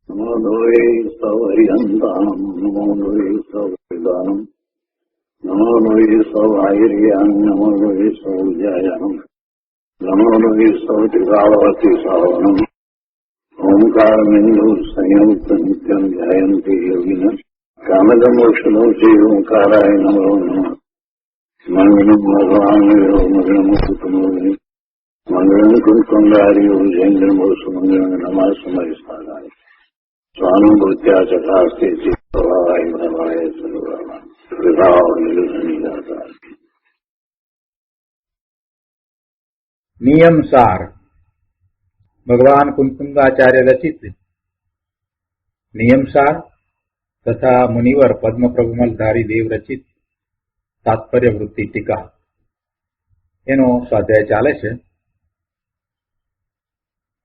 નમો લોહે સૌહરિહંતાનમ નમો લોહે સૌદાનમ નમો લોહે સૌહાર્યાન નમો લોહે સૌજાયાનમ નમો લોહે સૌત્રિકાળવતી સાવનમ ઓમકારમિંદુ સંયુક્ત નિત્યમ ધ્યાયંતિ યોગિન કામદમોક્ષનો છે ઓંકારાય નમો નમઃ મંગલમ ભગવાન મંગલમ કુટુંબોની મંગલમ કુંકુંડાર્યો જૈન્દ્રમો સુમંગલમ નમઃ સમયસ્થાનાય સ્વાનુભૂત્યા ચકાસ્તે ચિત્તવાય ભવાય સર્વમાં વિભાવ નિરુધની દાતા. નિયમ સાર ભગવાન કુંકુંદાચાર્ય રચિત નિયમ સાર તથા મુનિવર પદ્મપ્રભુમલધારી દેવ રચિત તાત્પર્ય વૃત્તિ ટીકા એનો સ્વાધ્યાય ચાલે છે.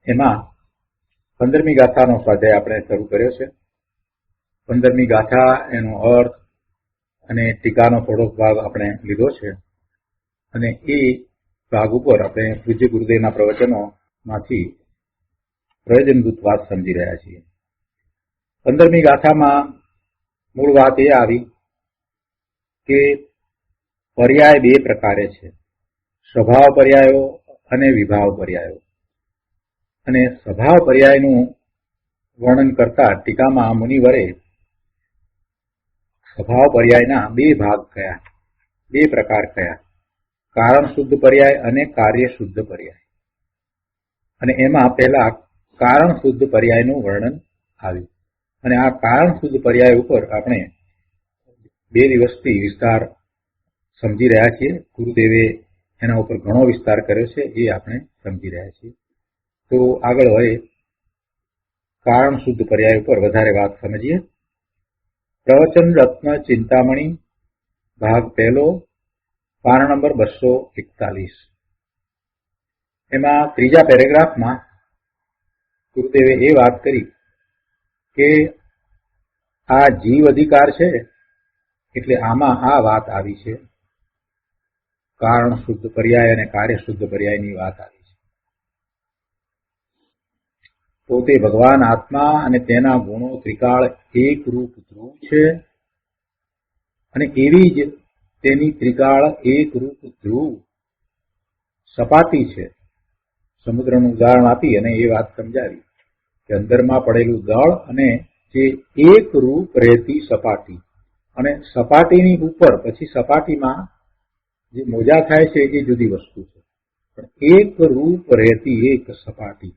એમાં 15મી ગાથાનો સ્વાધ્યાય આપણે શરૂ કર્યો છે. 15મી ગાથા એનો અર્થ અને ટીકાનો થોડોક ભાગ આપણે લીધો છે અને એ ભાગ ઉપર આપણે પૂજ્ય ગુરુદેવના પ્રવચનોમાંથી પ્રયોજનભૂત વાત સમજી રહ્યા છીએ. 15મી ગાથામાં મૂળ વાત એ આવી કે પર્યાય બે પ્રકારે છે, સ્વભાવ પર્યાયો અને વિભાવ પર્યાયો. અને સ્વભાવ પર્યાયનું વર્ણન કરતા ટીકામાં મુનિવરે સ્વભાવ પર્યાયના બે ભાગ કયા, બે પ્રકાર કયા, કારણ શુદ્ધ પર્યાય અને કાર્ય શુદ્ધ પર્યાય. અને એમાં પહેલા કારણ શુદ્ધ પર્યાયનું વર્ણન આવ્યું અને આ કારણ શુદ્ધ પર્યાય ઉપર આપણે 2 દિવસથી વિસ્તાર સમજી રહ્યા છીએ. ગુરુદેવે એના ઉપર ઘણો વિસ્તાર કર્યો છે, એ આપણે સમજી રહ્યા છીએ. તો આગળ હવે કારણ શુદ્ધ પર્યાય ઉપર વધારે વાત સમજીએ. પ્રવચન રત્ન ચિંતામણી ભાગ પહેલો, પાન નંબર 241. એમાં ત્રીજા પેરેગ્રાફમાં ગુરુદેવે એ વાત કરી કે આ જીવ અધિકાર છે એટલે આમાં આ વાત આવી છે, કારણ શુદ્ધ પર્યાય અને કાર્ય શુદ્ધ પર્યાયની વાત આવી છે. પોતે ભગવાન આત્મા અને તેના ગુણો ત્રિકાળ એક રૂપ ધ્રુવ છે અને એવી જ તેની ત્રિકાળ એક રૂપ ધ્રુવ સપાટી છે. સમુદ્રનું ઉદાહરણ આપી અને એ વાત સમજાવી કે અંદરમાં પડેલું દળ અને જે એક રૂપ રહેતી સપાટી, અને સપાટીની ઉપર પછી સપાટીમાં જે મોજા થાય છે એ જુદી વસ્તુ છે, પણ એક રૂપ રહેતી એક સપાટી,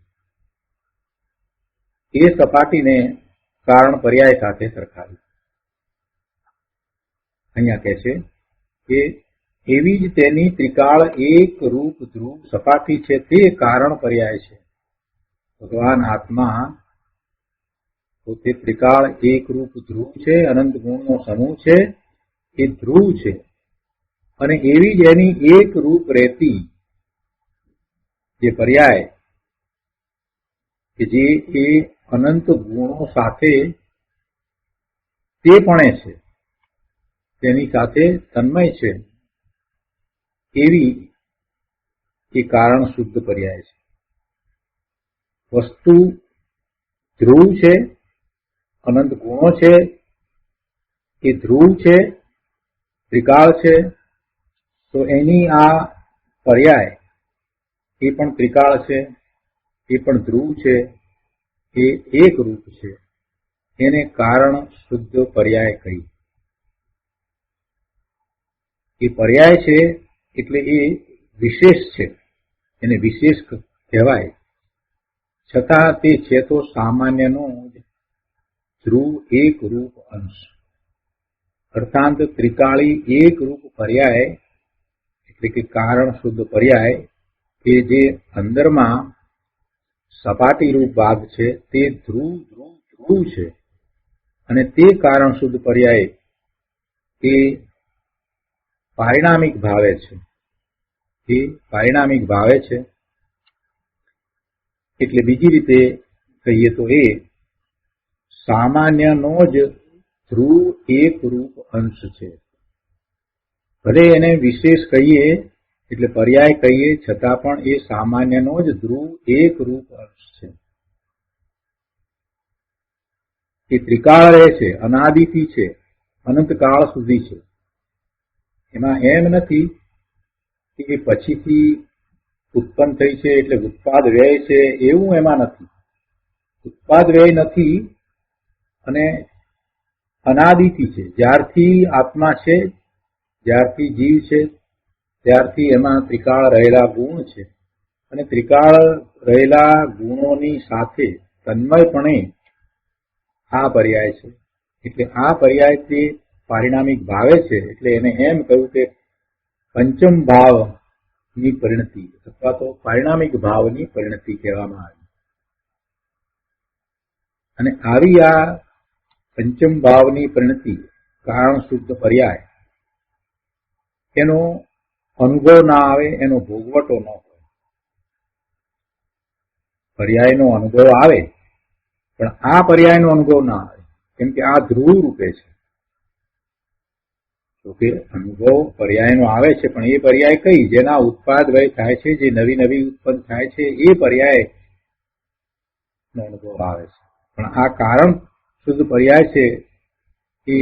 એ સપાટીને કારણ પર્યાય સાથે સરખાવી. અહીંયા કહે છે કે એવી જ તેની ત્રિકાળ એક રૂપ ધ્રુવ સપાટી છે, તે કારણ પર્યાય છે. ભગવાન આત્મા પોતે ત્રિકાળ એક રૂપ ધ્રુવ છે, અનંત ગુણનો સમૂહ છે, એ ધ્રુવ છે. અને એવી જ એની એક રૂપ રહેતી જે પર્યાય કે જે એ અનંત ગુણો સાથે તે પણ છે, તેની સાથે તન્મય છે, એવી એ કારણ શુદ્ધ પર્યાય છે. વસ્તુ ધ્રુવ છે, અનંત ગુણો છે, એ ધ્રુવ છે, ત્રિકાળ છે, તો એની આ પર્યાય એ પણ ત્રિકાળ છે, એ પણ ધ્રુવ છે, એ એક રૂપ છે, એને કારણ શુદ્ધ પર્યાય કહી. એ પર્યાય છે એટલે એ વિશેષ છે, એને વિશેષ કહેવાય. છતાં તે છે તો સામાન્યનો જ ધ્રુવ એક રૂપ અંશ, અર્થાંત ત્રિકાળી એક રૂપ પર્યાય એટલે કે કારણ શુદ્ધ પર્યાય કે જે અંદરમાં સપાટી રૂપ ભાગ છે તે ધ્રુવ ધ્રુવ ધ્રુવ છે, અને તે કારણ શુદ્ધ પર્યાય એ પારિણામિક ભાવે છે, એ પારિણામિક ભાવે છે. એટલે બીજી રીતે કહીએ તો એ સામાન્યનો જ ધ્રુવ એક રૂપ અંશ છે. ભલે એને વિશેષ કહીએ એટલે પર્યાય કહીએ, છતાં પણ એ સામાન્યનો જ ધ્રુવ એક રૂપ અંશ છે. એ ત્રિકાળ રહે છે, અનાદિથી છે, અનંતકાળ સુધી છે. એમાં એમ નથી કે પછીથી ઉત્પન્ન થઈ છે એટલે ઉત્પાદ વ્યય છે, એવું એમાં નથી. ઉત્પાદ વ્યય નથી અને અનાદિથી છે. જ્યારથી આત્મા છે, જ્યારથી જીવ છે, ત્યારથી એમાં ત્રિકાળ રહેલા ગુણ છે અને ત્રિકાળ રહેલા ગુણોની સાથે તન્મયપણે આ પર્યાય છે. એટલે આ પર્યાય તે પારિણામિક ભાવે છે. એટલે એને એમ કહ્યું કે પંચમ ભાવની પરિણતિ અથવા તો પારિણામિક ભાવની પરિણતિ કહેવામાં આવી. અને આવી આ પંચમ ભાવની પરિણતિ કારણ શુદ્ધ પર્યાય એનો અનુભવ ના આવે, એનો ભોગવટો ન હોય. પર્યાયનો અનુભવ આવે પણ આ પર્યાયનો અનુભવ ના આવે, કેમ કે આ ધ્રુવ રૂપે છે. તો કે અનુભવ પર્યાયનો આવે છે પણ એ પર્યાય કઈ? જેના ઉત્પાદ વય થાય છે, જે નવી નવી ઉત્પન્ન થાય છે, એ પર્યાય નો અનુભવ આવે છે. પણ આ કારણ શુદ્ધ પર્યાય છે એ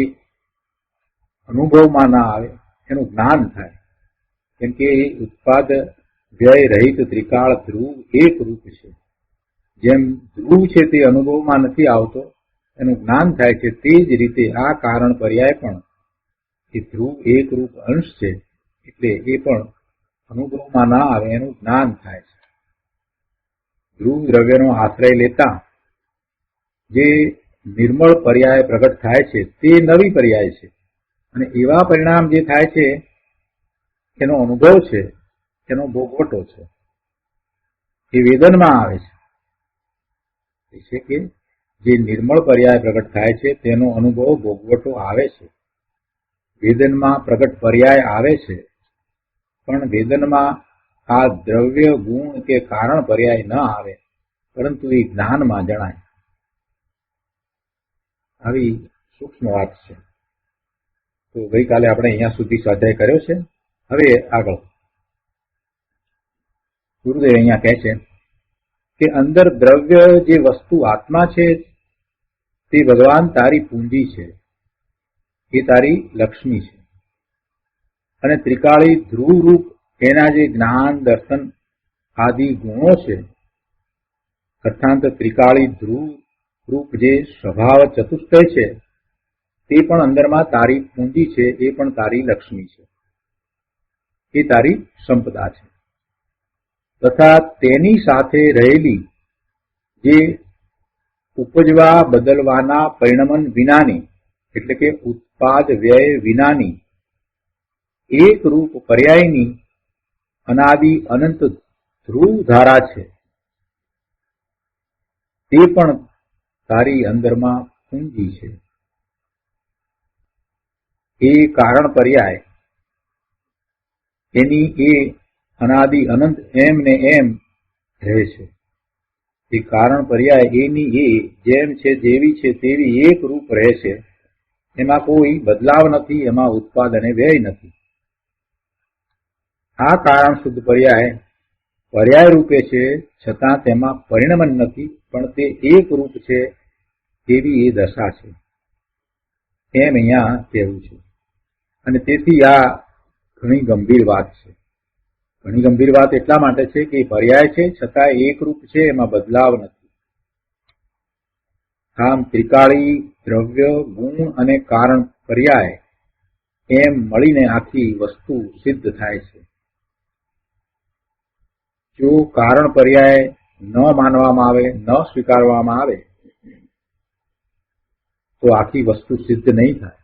અનુભવમાં ના આવે, એનું જ્ઞાન થાય. કેમ કે ઉત્પાદ વ્યય રહિત ત્રિકાળ ધ્રુવ એક રૂપ છે. જેમ ધ્રુવ છે તે અનુભવમાં નથી આવતો, એનું જ્ઞાન થાય છે, તે જ રીતે આ કારણ પર્યાય પણ એ ધ્રુવ એક રૂપ અંશ છે. એટલે એ પણ અનુભવમાં ના આવે, એનું જ્ઞાન થાય છે. ધ્રુવ દ્રવ્યનો આશ્રય લેતા જે નિર્મળ પર્યાય પ્રગટ થાય છે તે નવી પર્યાય છે. અને એવા પરિણામ જે થાય છે એનો અનુભવ છે, એનો ભોગવટો છે, એ વેદનમાં આવે છે કે જે નિર્મળ પર્યાય પ્રગટ થાય છે તેનો અનુભવ ભોગવટો આવે છે. વેદનમાં પ્રગટ પર્યાય આવે છે પણ વેદનમાં આ દ્રવ્ય ગુણ કે કારણ પર્યાય ન આવે, પરંતુ એ જ્ઞાનમાં જણાય. આવી સૂક્ષ્મ વાત છે. તો ગઈકાલે આપણે અહીંયા સુધી સ્વાધ્યાય કર્યો છે. હવે આગળ ગુરુદેવ અહીંયા કહે છે કે અંદર દ્રવ્ય જે વસ્તુ આત્મા છે તે ભગવાન તારી પૂંજી છે, એ તારી લક્ષ્મી છે. અને ત્રિકાળી ધ્રુવ રૂપ એના જે જ્ઞાન દર્શન આદિ ગુણો છે, અર્થાંત ત્રિકાળી ધ્રુવ રૂપ જે સ્વભાવ ચતુષ્ટય છે તે પણ અંદરમાં તારી પૂંજી છે, એ પણ તારી લક્ષ્મી છે, એ તારી સંપદા છે. તથા તેની સાથે રહેલી જે ઉપજવા બદલવાના પરિણમન વિનાની, એટલે કે ઉત્પાદ વ્યય વિનાની એક રૂપ પર્યાયની અનાદિ અનંત ધ્રુવ ધારા છે, તે પણ તારી અંદરમાં પૂંજી છે. એ કારણ પર્યાય એની એ અનાદિ અનંત એમ ને એમ રહે છે. એ કારણ પર્યાય એની એ જેમ છે, જેવી છે તેવી એક રૂપ રહે છે. એમાં કોઈ બદલાવ નથી, એમાં ઉત્પાદ અને વ્યય નથી. આ કારણ શુદ્ધ પર્યાય પર્યાય રૂપે છે, છતાં તેમાં પરિણમન નથી, પણ તે એક રૂપ છે તેવી એ દશા છે, એમ અહીંયા કહેવું છે. અને તેથી આ ઘણી ગંભીર વાત છે. ઘણી ગંભીર વાત એટલા માટે છે કે પર્યાય છે છતાં એક રૂપ છે, એમાં બદલાવ નથી. આમ ત્રિકાળી દ્રવ્ય ગુણ અને કારણ પર્યાય એમ મળીને આખી વસ્તુ સિદ્ધ થાય છે. જો કારણ પર્યાય ન માનવામાં આવે, ન સ્વીકારવામાં આવે તો આખી વસ્તુ સિદ્ધ નહીં થાય.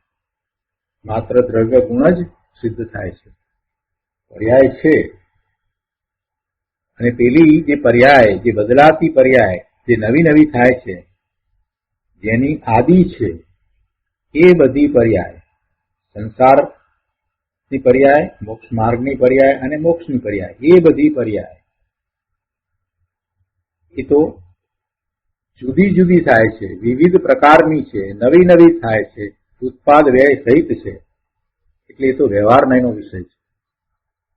માત્ર દ્રવ્ય ગુણ જ સિદ્ધ થાય છે. પર્યાય છે અને પેલી જે પર્યાય, જે બદલાતી પર્યાય, જે નવી નવી થાય છે, જેની આદિ છે, એ બધી પર્યાય સંસારની પર્યાય, મોક્ષ માર્ગની પર્યાય અને મોક્ષની પર્યાય, એ બધી પર્યાય એ તો જુદી જુદી થાય છે, વિવિધ પ્રકારની છે, નવી નવી થાય છે, ઉત્પાદ વ્યય સહિત છે. એટલે એ તો વ્યવહાર નયનો વિષય છે.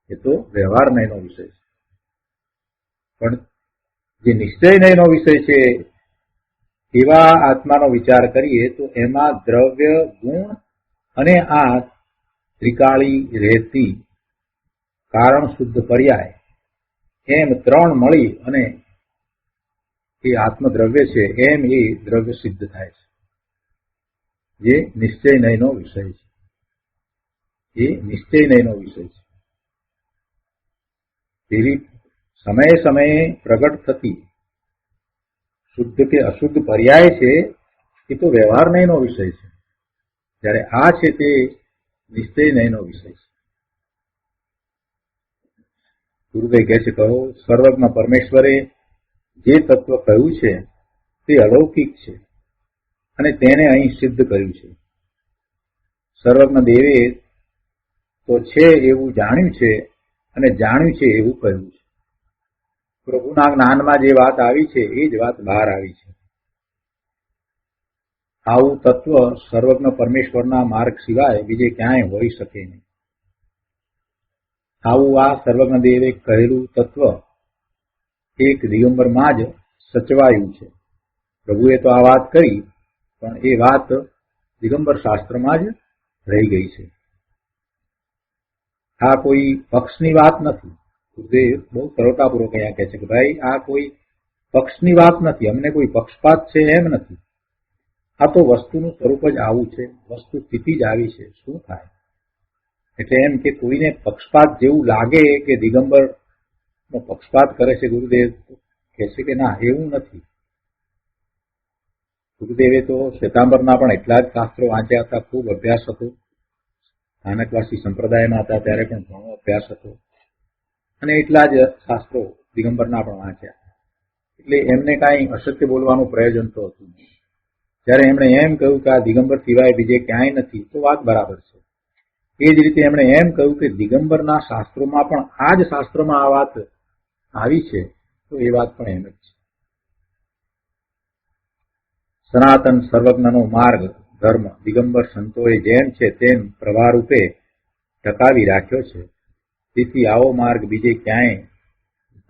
એ તો વ્યવહાર નયનો વિષય છે. પણ જે નિશ્ચય નયનો વિષય છે એવા આત્માનો વિચાર કરીએ તો એમાં દ્રવ્ય, ગુણ અને આ ત્રિકાળી રહેતી કારણ શુદ્ધ પર્યાય એમ ત્રણ મળી અને એ આત્મદ્રવ્ય છે એમ એ દ્રવ્ય સિદ્ધ થાય છે, જે નિશ્ચય નયનો વિષય છે. એ નિશ્ચય નયનો વિષય છે. એવી સમયે સમયે પ્રગટ થતી શુદ્ધ કે અશુદ્ધ પર્યાય છે એ તો વ્યવહાર નયનો વિષય છે, જ્યારે આ છે તે નિશ્ચય નયનો વિષય છે. ગુરુદેવ કહે છે, કહો સર્વજ્ઞ પરમેશ્વરે જે તત્વ કહ્યું છે તે અલૌકિક છે અને તેને અહીં સિદ્ધ કર્યું છે. સર્વજ્ઞ દેવે તો છે એવું જાણ્યું છે અને જાણ્યું છે એવું કહ્યું છે. પ્રભુના જ્ઞાનમાં જે વાત આવી છે એ જ વાત બહાર આવી છે. આવું તત્વ સર્વજ્ઞ પરમેશ્વરના માર્ગ સિવાય બીજે ક્યાંય હોઈ શકે નહીં. આવું આ સર્વજ્ઞ દેવે કહેલું તત્વ એક દિગંબરમાં જ સચવાયું છે. પ્રભુએ તો આ વાત કરી, પણ એ વાત દિગંબર શાસ્ત્રમાં જ રહી ગઈ છે. આ કોઈ પક્ષની વાત નથી. ગુરુદેવ બહુ સરળતાપૂર્વક અહીંયા કહે છે કે ભાઈ આ કોઈ પક્ષની વાત નથી, અમને કોઈ પક્ષપાત છે એમ નથી. આ તો વસ્તુનું સ્વરૂપ જ આવું છે, વસ્તુ સ્થિતિ જ આવી છે. શું થાય? એટલે એમ કે કોઈને પક્ષપાત જેવું લાગે કે દિગંબર નો પક્ષપાત કરે છે, ગુરુદેવ કહે છે કે ના, એવું નથી. ગુરુદેવે તો શ્વેતાંબરના પણ એટલા જ શાસ્ત્રો વાંચ્યા હતા, ખૂબ અભ્યાસ હતો. સ્થાનકવાસી સંપ્રદાયમાં હતા ત્યારે પણ ઘણો અભ્યાસ હતો અને એટલા જ શાસ્ત્રો દિગંબરના પણ વાંચ્યા. એટલે એમને કાંઈ અસત્ય બોલવાનું પ્રયોજન તો હતું નહીં. જ્યારે એમણે એમ કહ્યું કે આ દિગંબર સિવાય બીજે ક્યાંય નથી, તો વાત બરાબર છે. એ જ રીતે એમણે એમ કહ્યું કે દિગંબરના શાસ્ત્રોમાં પણ આ જ શાસ્ત્રોમાં આ વાત આવી છે, તો એ વાત પણ એમ જ છે. સનાતન સર્વજ્ઞનો માર્ગ ધર્મ દિગંબર સંતોએ જેમ છે તેમ પ્રવાહરૂપે ટકાવી રાખ્યો છે. તેથી આવો માર્ગ બીજે ક્યાંય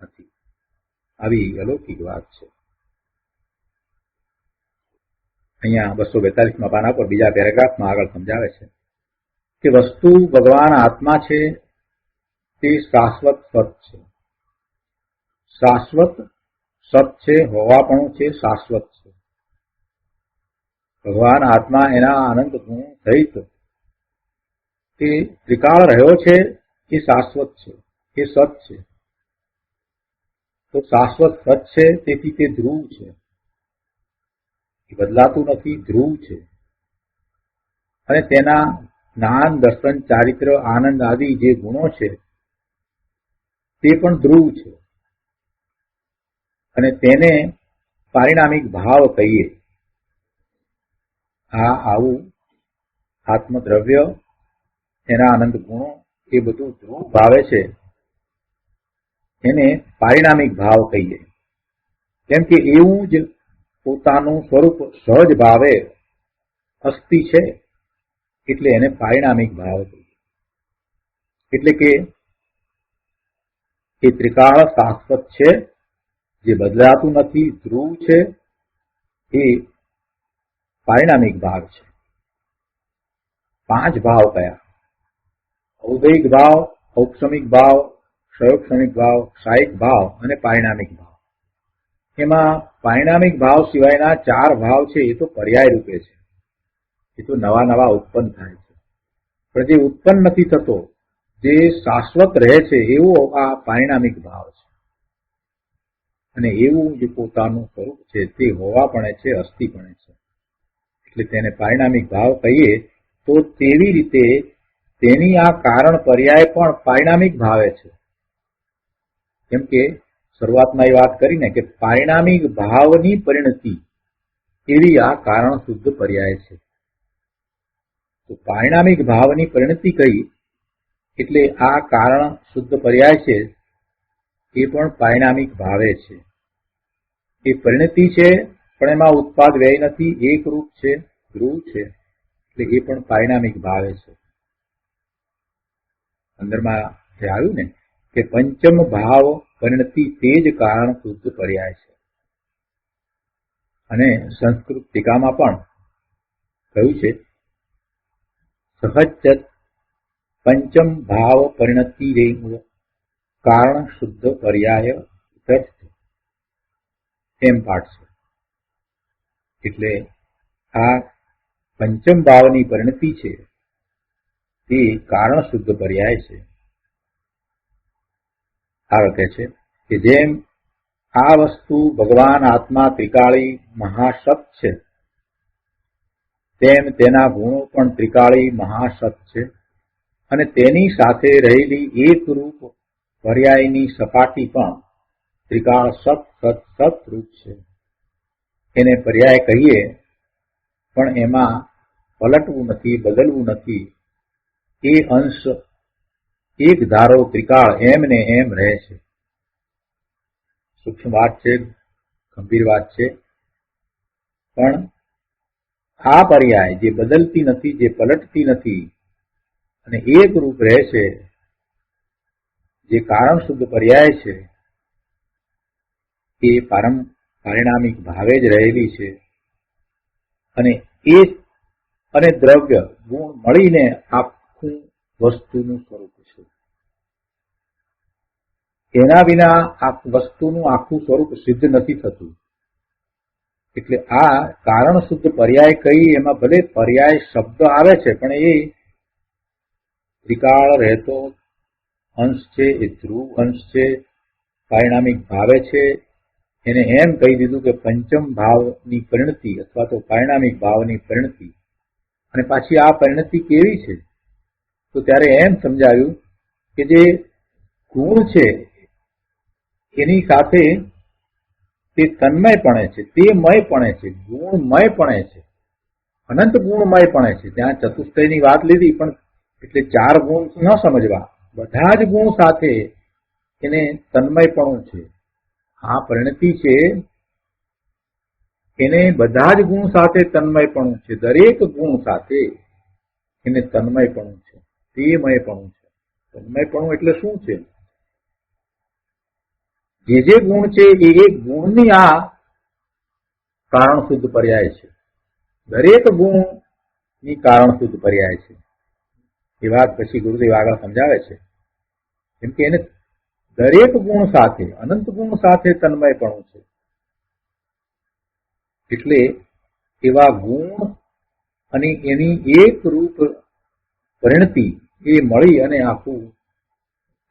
નથી. આવી અલૌકિક વાત છે. અહીંયા 242માં પાના પર બીજા પેરેગ્રાફમાં આગળ સમજાવે છે કે વસ્તુ ભગવાન આત્મા છે તે શાશ્વત સત છે. શાશ્વત સત છે, હોવાપણું છે, શાશ્વત છે. ભગવાન આત્મા એના અનંત ગુણ સહિત તે ત્રિકાળ રહ્યો છે, એ શાશ્વત છે, એ સત છે. તો શાશ્વત સત છે, તેથી તે ધ્રુવ છે, એ બદલાતું નથી, ધ્રુવ છે. અને તેના જ્ઞાન, દર્શન, ચારિત્ર, આનંદ આદિ જે ગુણો છે તે પણ ધ્રુવ છે. અને તેને પારિણામિક ભાવ કહીએ. આ આવું આત્મદ્રવ્ય, એના આનંદ ગુણો એ બધું ધ્રુવ ભાવે છે, એને પારિણામિક ભાવ કહીએ. કેમ કે એવું જ પોતાનું સ્વરૂપ સહજ ભાવે અસ્થિ છે, એટલે એને પારિણામિક ભાવ કહીએ. એટલે કે એ ત્રિકાળ શાશ્વત છે, જે બદલાતું નથી, ધ્રુવ છે, એ પારિણામિક ભાવ છે. 5 ભાવ કયા? ઔદૈહિક ભાવ, ઔપસમિક ભાવ, ક્ષયોક્ષમિક ભાવ, ક્ષાયિક ભાવ અને પારિણામિક ભાવ. એમાં પારિણામિક ભાવ સિવાયના 4 ભાવ છે એ તો પર્યાય રૂપે છે, એ તો નવા નવા ઉત્પન્ન થાય છે. પણ જે ઉત્પન્ન નથી થતો, જે શાશ્વત રહે છે, એવો આ પારિણામિક ભાવ છે. અને એવું જે પોતાનું સ્વરૂપ છે તે હોવાપણે છે, અસ્થિપણે છે, એટલે તેને પારિણામિક ભાવ કહીએ. તો તેવી રીતે તેની આ કારણ પર્યાય પણ પારિણામિક ભાવે છે. કેમ કે શરૂઆતમાં એ વાત કરીને કે પારિણામિક ભાવની પરિણતિ એવી આ કારણ શુદ્ધ પર્યાય છે. તો પારિણામિક ભાવની પરિણતિ કહી એટલે આ કારણ શુદ્ધ પર્યાય છે એ પણ પારિણામિક ભાવે છે. એ પરિણતિ છે, પણ એમાં ઉત્પાદ વ્યય નથી, એકરૂપ છે, ધ્રુવ છે, એટલે એ પણ પારિણામિક ભાવે છે. અંદરમાં જે આવ્યું ને કે પંચમ ભાવ પરિણતિ તે જ કારણ શુદ્ધ પર્યાય છે. અને સંસ્કૃત ટીકામાં પણ કહ્યું છે સહજ પંચમ ભાવ પરિણતિ રેવ કારણ શુદ્ધ પર્યાય એમ પાઠ છે. એટલે આ પંચમ ભાવની પરિણતિ છે તે કારણ શુદ્ધ પર્યાય છે. આગળ કહે છે કે જેમ આ વસ્તુ ભગવાન આત્મા ત્રિકાળી મહાસત છે તેમ તેના ગુણો પણ ત્રિકાળી મહાસત છે અને તેની સાથે રહેલી એકરૂપ પર્યાયની સપાટી પણ ત્રિકાળ સત સત સત રૂપ છે. એને પર્યાય કહીએ પણ એમાં પલટવું નથી, બદલવું નથી. એ અંશ એક ધારો ત્રિકાળ એમ ને એમ રહે છે. સૂક્ષ્મ વાત છે, ગંભીર વાત છે, પણ આ પર્યાય જે બદલતી નથી, જે પલટતી નથી અને એક રૂપ રહે છે, જે કારણ શુદ્ધ પર્યાય છે, એ પારિણામિક ભાવે જ રહેલી છે. અને એ અને દ્રવ્ય ગુણ મળીને આખું વસ્તુનું સ્વરૂપ છે. એના વિના આ વસ્તુનું આખું સ્વરૂપ સિદ્ધ નથી થતું. એટલે આ કારણ શુદ્ધ પર્યાય કહી એમાં ભલે પર્યાય શબ્દ આવે છે પણ એ ત્રિકાળ રહેતો અંશ છે, એ ધ્રુવ અંશ છે, પારિણામિક ભાવે છે. એને એમ કહી દીધું કે પંચમ ભાવની પરિણતિ અથવા તો પારિણામિક ભાવની પરિણતિ. અને પાછી આ પરિણતિ કેવી છે? તો ત્યારે એમ સમજાવ્યું કે જે ગુણ છે એની સાથે તે તન્મયપણે છે, તે મયપણે છે, ગુણમયપણે છે, અનંત ગુણમયપણે છે. ત્યાં ચતુષ્ટયની વાત લીધી પણ એટલે 4 ગુણ ન સમજવા, બધા જ ગુણ સાથે એને તન્મયપણું છે. આ પરિણતિ છે એને બધા જ ગુણ સાથે તન્મયપણું છે. દરેક ગુણ સાથે એને તન્મયપણું છે, તેમયપણું છે. તન્મયપણું એટલે શું છે? જે ગુણ છે એ એક ગુણની આ કારણ શુદ્ધ પર્યાય છે. દરેક ગુણની કારણ શુદ્ધ પર્યાય છે. એ વાત પછી ગુરુદેવ આગળ સમજાવે છે. કેમ કે એને દરેક ગુણ સાથે, અનંત ગુણ સાથે તન્મયપણું છે. એટલે એવા ગુણ અને એની એક રૂપ પરિણતિ એ મળી અને આખું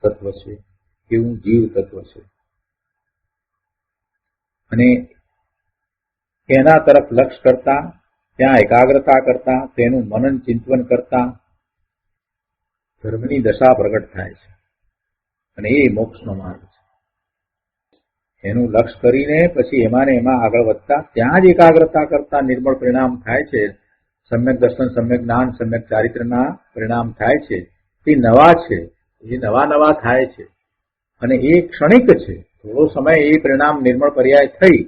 તત્વ છે, એવું જીવ તત્વ છે. અને એના તરફ લક્ષ્ય કરતા, ત્યાં એકાગ્રતા કરતા, તેનું મનન ચિંતન કરતા ધર્મની દશા પ્રગટ થાય છે અને એ મોક્ષનો માર્ગ છે. એનું લક્ષ્ય કરીને પછી એમાં ને એમાં આગળ વધતા ત્યાં જ એકાગ્રતા કરતા નિર્મળ પરિણામ થાય છે. સમ્યક દર્શન, સમ્યક જ્ઞાન, સમ્યક ચારિત્રના પરિણામ થાય છે. તે નવા છે, એ નવા નવા થાય છે અને એ ક્ષણિક છે. થોડો સમય એ પરિણામ નિર્મળ પર્યાય થઈ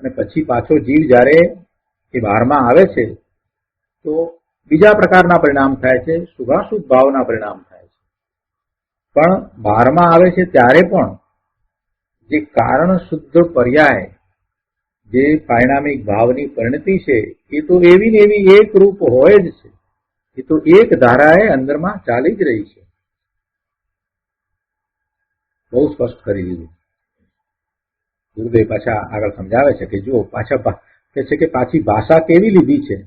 અને પછી પાછો જીવ જ્યારે એ બહારમાં આવે છે તો બીજા પ્રકારના પરિણામ થાય છે, શુભાશુભ ભાવના પરિણામ થાય છે. પણ બહારમાં આવે છે ત્યારે પણ જે કારણ શુદ્ધ પર્યાય, જે પારિણામિક ભાવની પરિણતિ છે, એ તો એવી ને એવી એક રૂપ હોય જ છે. એ તો એક ધારાએ અંદરમાં ચાલી જ રહી છે. બહુ સ્પષ્ટ કરી દીધું. ગુરુદેવ પાછા આગળ સમજાવે છે કે જો પાછા કે છે કે પાછી ભાષા કેવી લીધી છે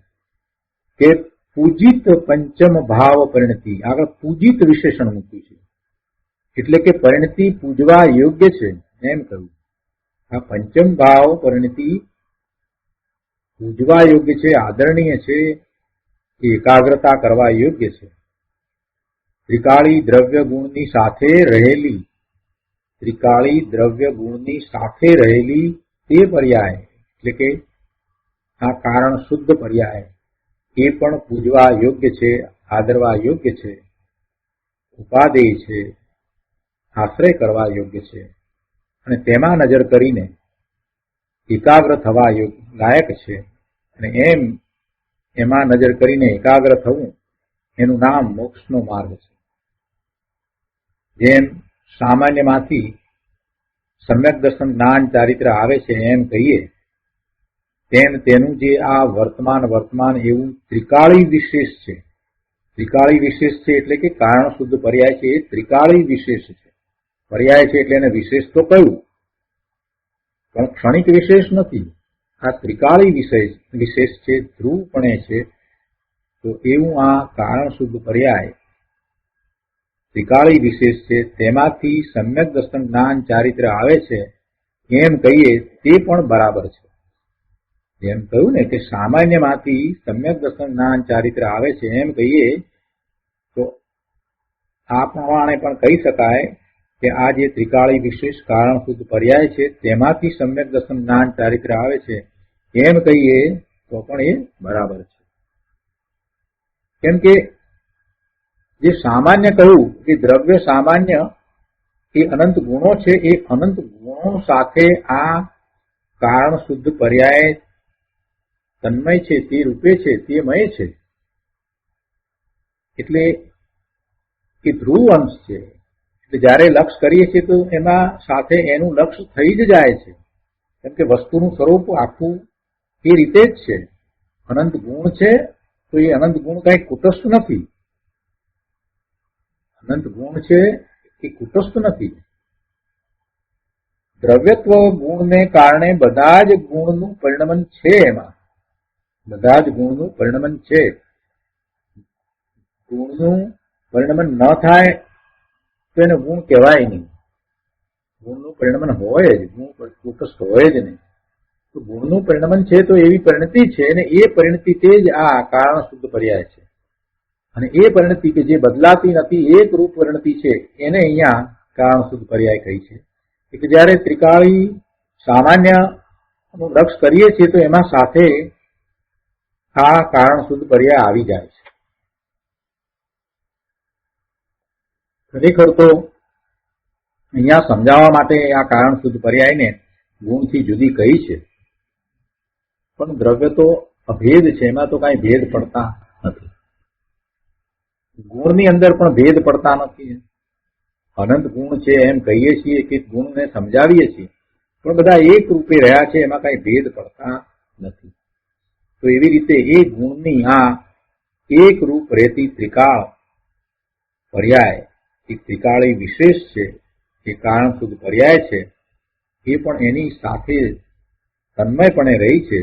કે પૂજિત પંચમ ભાવ પરિણતિ. આગળ પૂજિત વિશેષણ મૂક્યું છે એટલે કે પરિણતિ પૂજવા યોગ્ય છે એમ કહ્યું. આ પંચમ ભાવ પરિણતિ પૂજવા યોગ્ય છે, આદરણીય છે, એકાગ્રતા કરવા યોગ્ય છે. ત્રિકાળી દ્રવ્ય ગુણની સાથે રહેલી, ત્રિકાળી દ્રવ્ય ગુણની સાથે રહેલી તે પર્યાય એટલે કે આ કારણ શુદ્ધ પર્યાય એ પણ પૂજવા યોગ્ય છે, આદરવા યોગ્ય છે, ઉપાદેય છે, આશ્રય કરવા યોગ્ય છે અને તેમાં નજર કરીને એકાગ્ર થવા લાયક છે. અને એમાં નજર કરીને એકાગ્ર થવું એનું નામ મોક્ષનો માર્ગ છે. જેમ સામાન્યમાંથી સમ્યક દર્શન જ્ઞાન ચારિત્ર આવે છે એમ કહીએ તેમ તેનું જે આ વર્તમાન એવું ત્રિકાળી વિશેષ છે. ત્રિકાળી વિશેષ છે એટલે કે કારણ શુદ્ધ પર્યાય છે એ ત્રિકાળી વિશેષ છે. પર્યાય છે એટલે એને વિશેષ તો કહ્યું, પણ ક્ષણિક વિશેષ નથી. આ ત્રિકાળી વિશેષ છે, ધ્રુવપણે છે. તો એવું આ કારણ શુદ્ધ પર્યાય ત્રિકાળી વિશેષ છે, તેમાંથી સમ્યક દર્શન જ્ઞાન ચારિત્ર આવે છે એમ કહીએ તે પણ બરાબર છે. એમ કહ્યું ને કે સામાન્યમાંથી સમ્યક દર્શન જ્ઞાન ચારિત્ર આવે છે એમ કહીએ તો આ પ્રમાણે પણ કહી શકાય કે આ જે ત્રિકાળી વિશેષ કારણ શુદ્ધ પર્યાય છે તેમાંથી સમ્યક દર્શન જ્ઞાન ચારિત્ર આવે છે એમ કહીએ તો પણ એ બરાબર છે. કેમ કે જે સામાન્ય કહ્યું કે દ્રવ્ય સામાન્ય એ અનંત ગુણો છે, એ અનંત ગુણો સાથે આ કારણ શુદ્ધ પર્યાય તન્મય છે, તે રૂપે છે, તે મય છે, એટલે એ ધ્રુવ અંશ છે. એટલે જયારે લક્ષ કરીએ છીએ તો એમાં સાથે એનું લક્ષ થઈ જ જાય છે. કેમ કે વસ્તુનું સ્વરૂપ આખું એ રીતે જ છે. અનંત ગુણ છે તો એ અનંત ગુણ કઈ કુટસ્થ નથી. અનંત ગુણ છે એ કુટસ્થ નથી. દ્રવ્યત્વ ગુણને કારણે બધા જ ગુણનું પરિણમન છે. એમાં બધા જ ગુણનું પરિણમન છે. ગુણનું પરિણમન ન થાય તો એને ગુણ કહેવાય નહીં. ગુણનું પરિણમન હોય જ, ગુણ કુટસ્થ હોય જ નહીં. તો ગુણનું પરિણમન છે તો એવી પરિણતિ છે, અને એ પરિણતિ તે જ આ કારણ શુદ્ધ પર્યાય છે. અને એ પરિણતિ કે જે બદલાતી નથી, એક રૂપ પરિણતિ છે, એને અહીંયા કારણ શુદ્ધ પર્યાય કહી છે. કે જયારે ત્રિકાળી સામાન્ય લક્ષ કરીએ છીએ તો એમાં સાથે આ કારણ શુદ્ધ પર્યાય આવી જાય છે. ખરેખર તો અહીંયા સમજાવવા માટે આ કારણ શુદ્ધ પર્યાયને ગુણથી જુદી કહી છે, પણ દ્રવ્ય તો અભેદ છે, એમાં તો કઈ ભેદ પડતા નથી. ગુણની અંદર પણ ભેદ પડતા નથી. અનંત ગુણ છે એમ કહીએ છીએ કે ગુણને સમજાવીએ છીએ, પણ બધા એક રૂપે રહ્યા છે, એમાં કઈ ભેદ પડતા નથી. તો એવી રીતે એ ગુણની આ એક રૂપ રહેતી ત્રિકાળ પર્યાય એક ત્રિકાળી વિશેષ છે, એ કારણ શુદ્ધ પર્યાય છે, એ પણ એની સાથે તન્મયપણે રહી છે.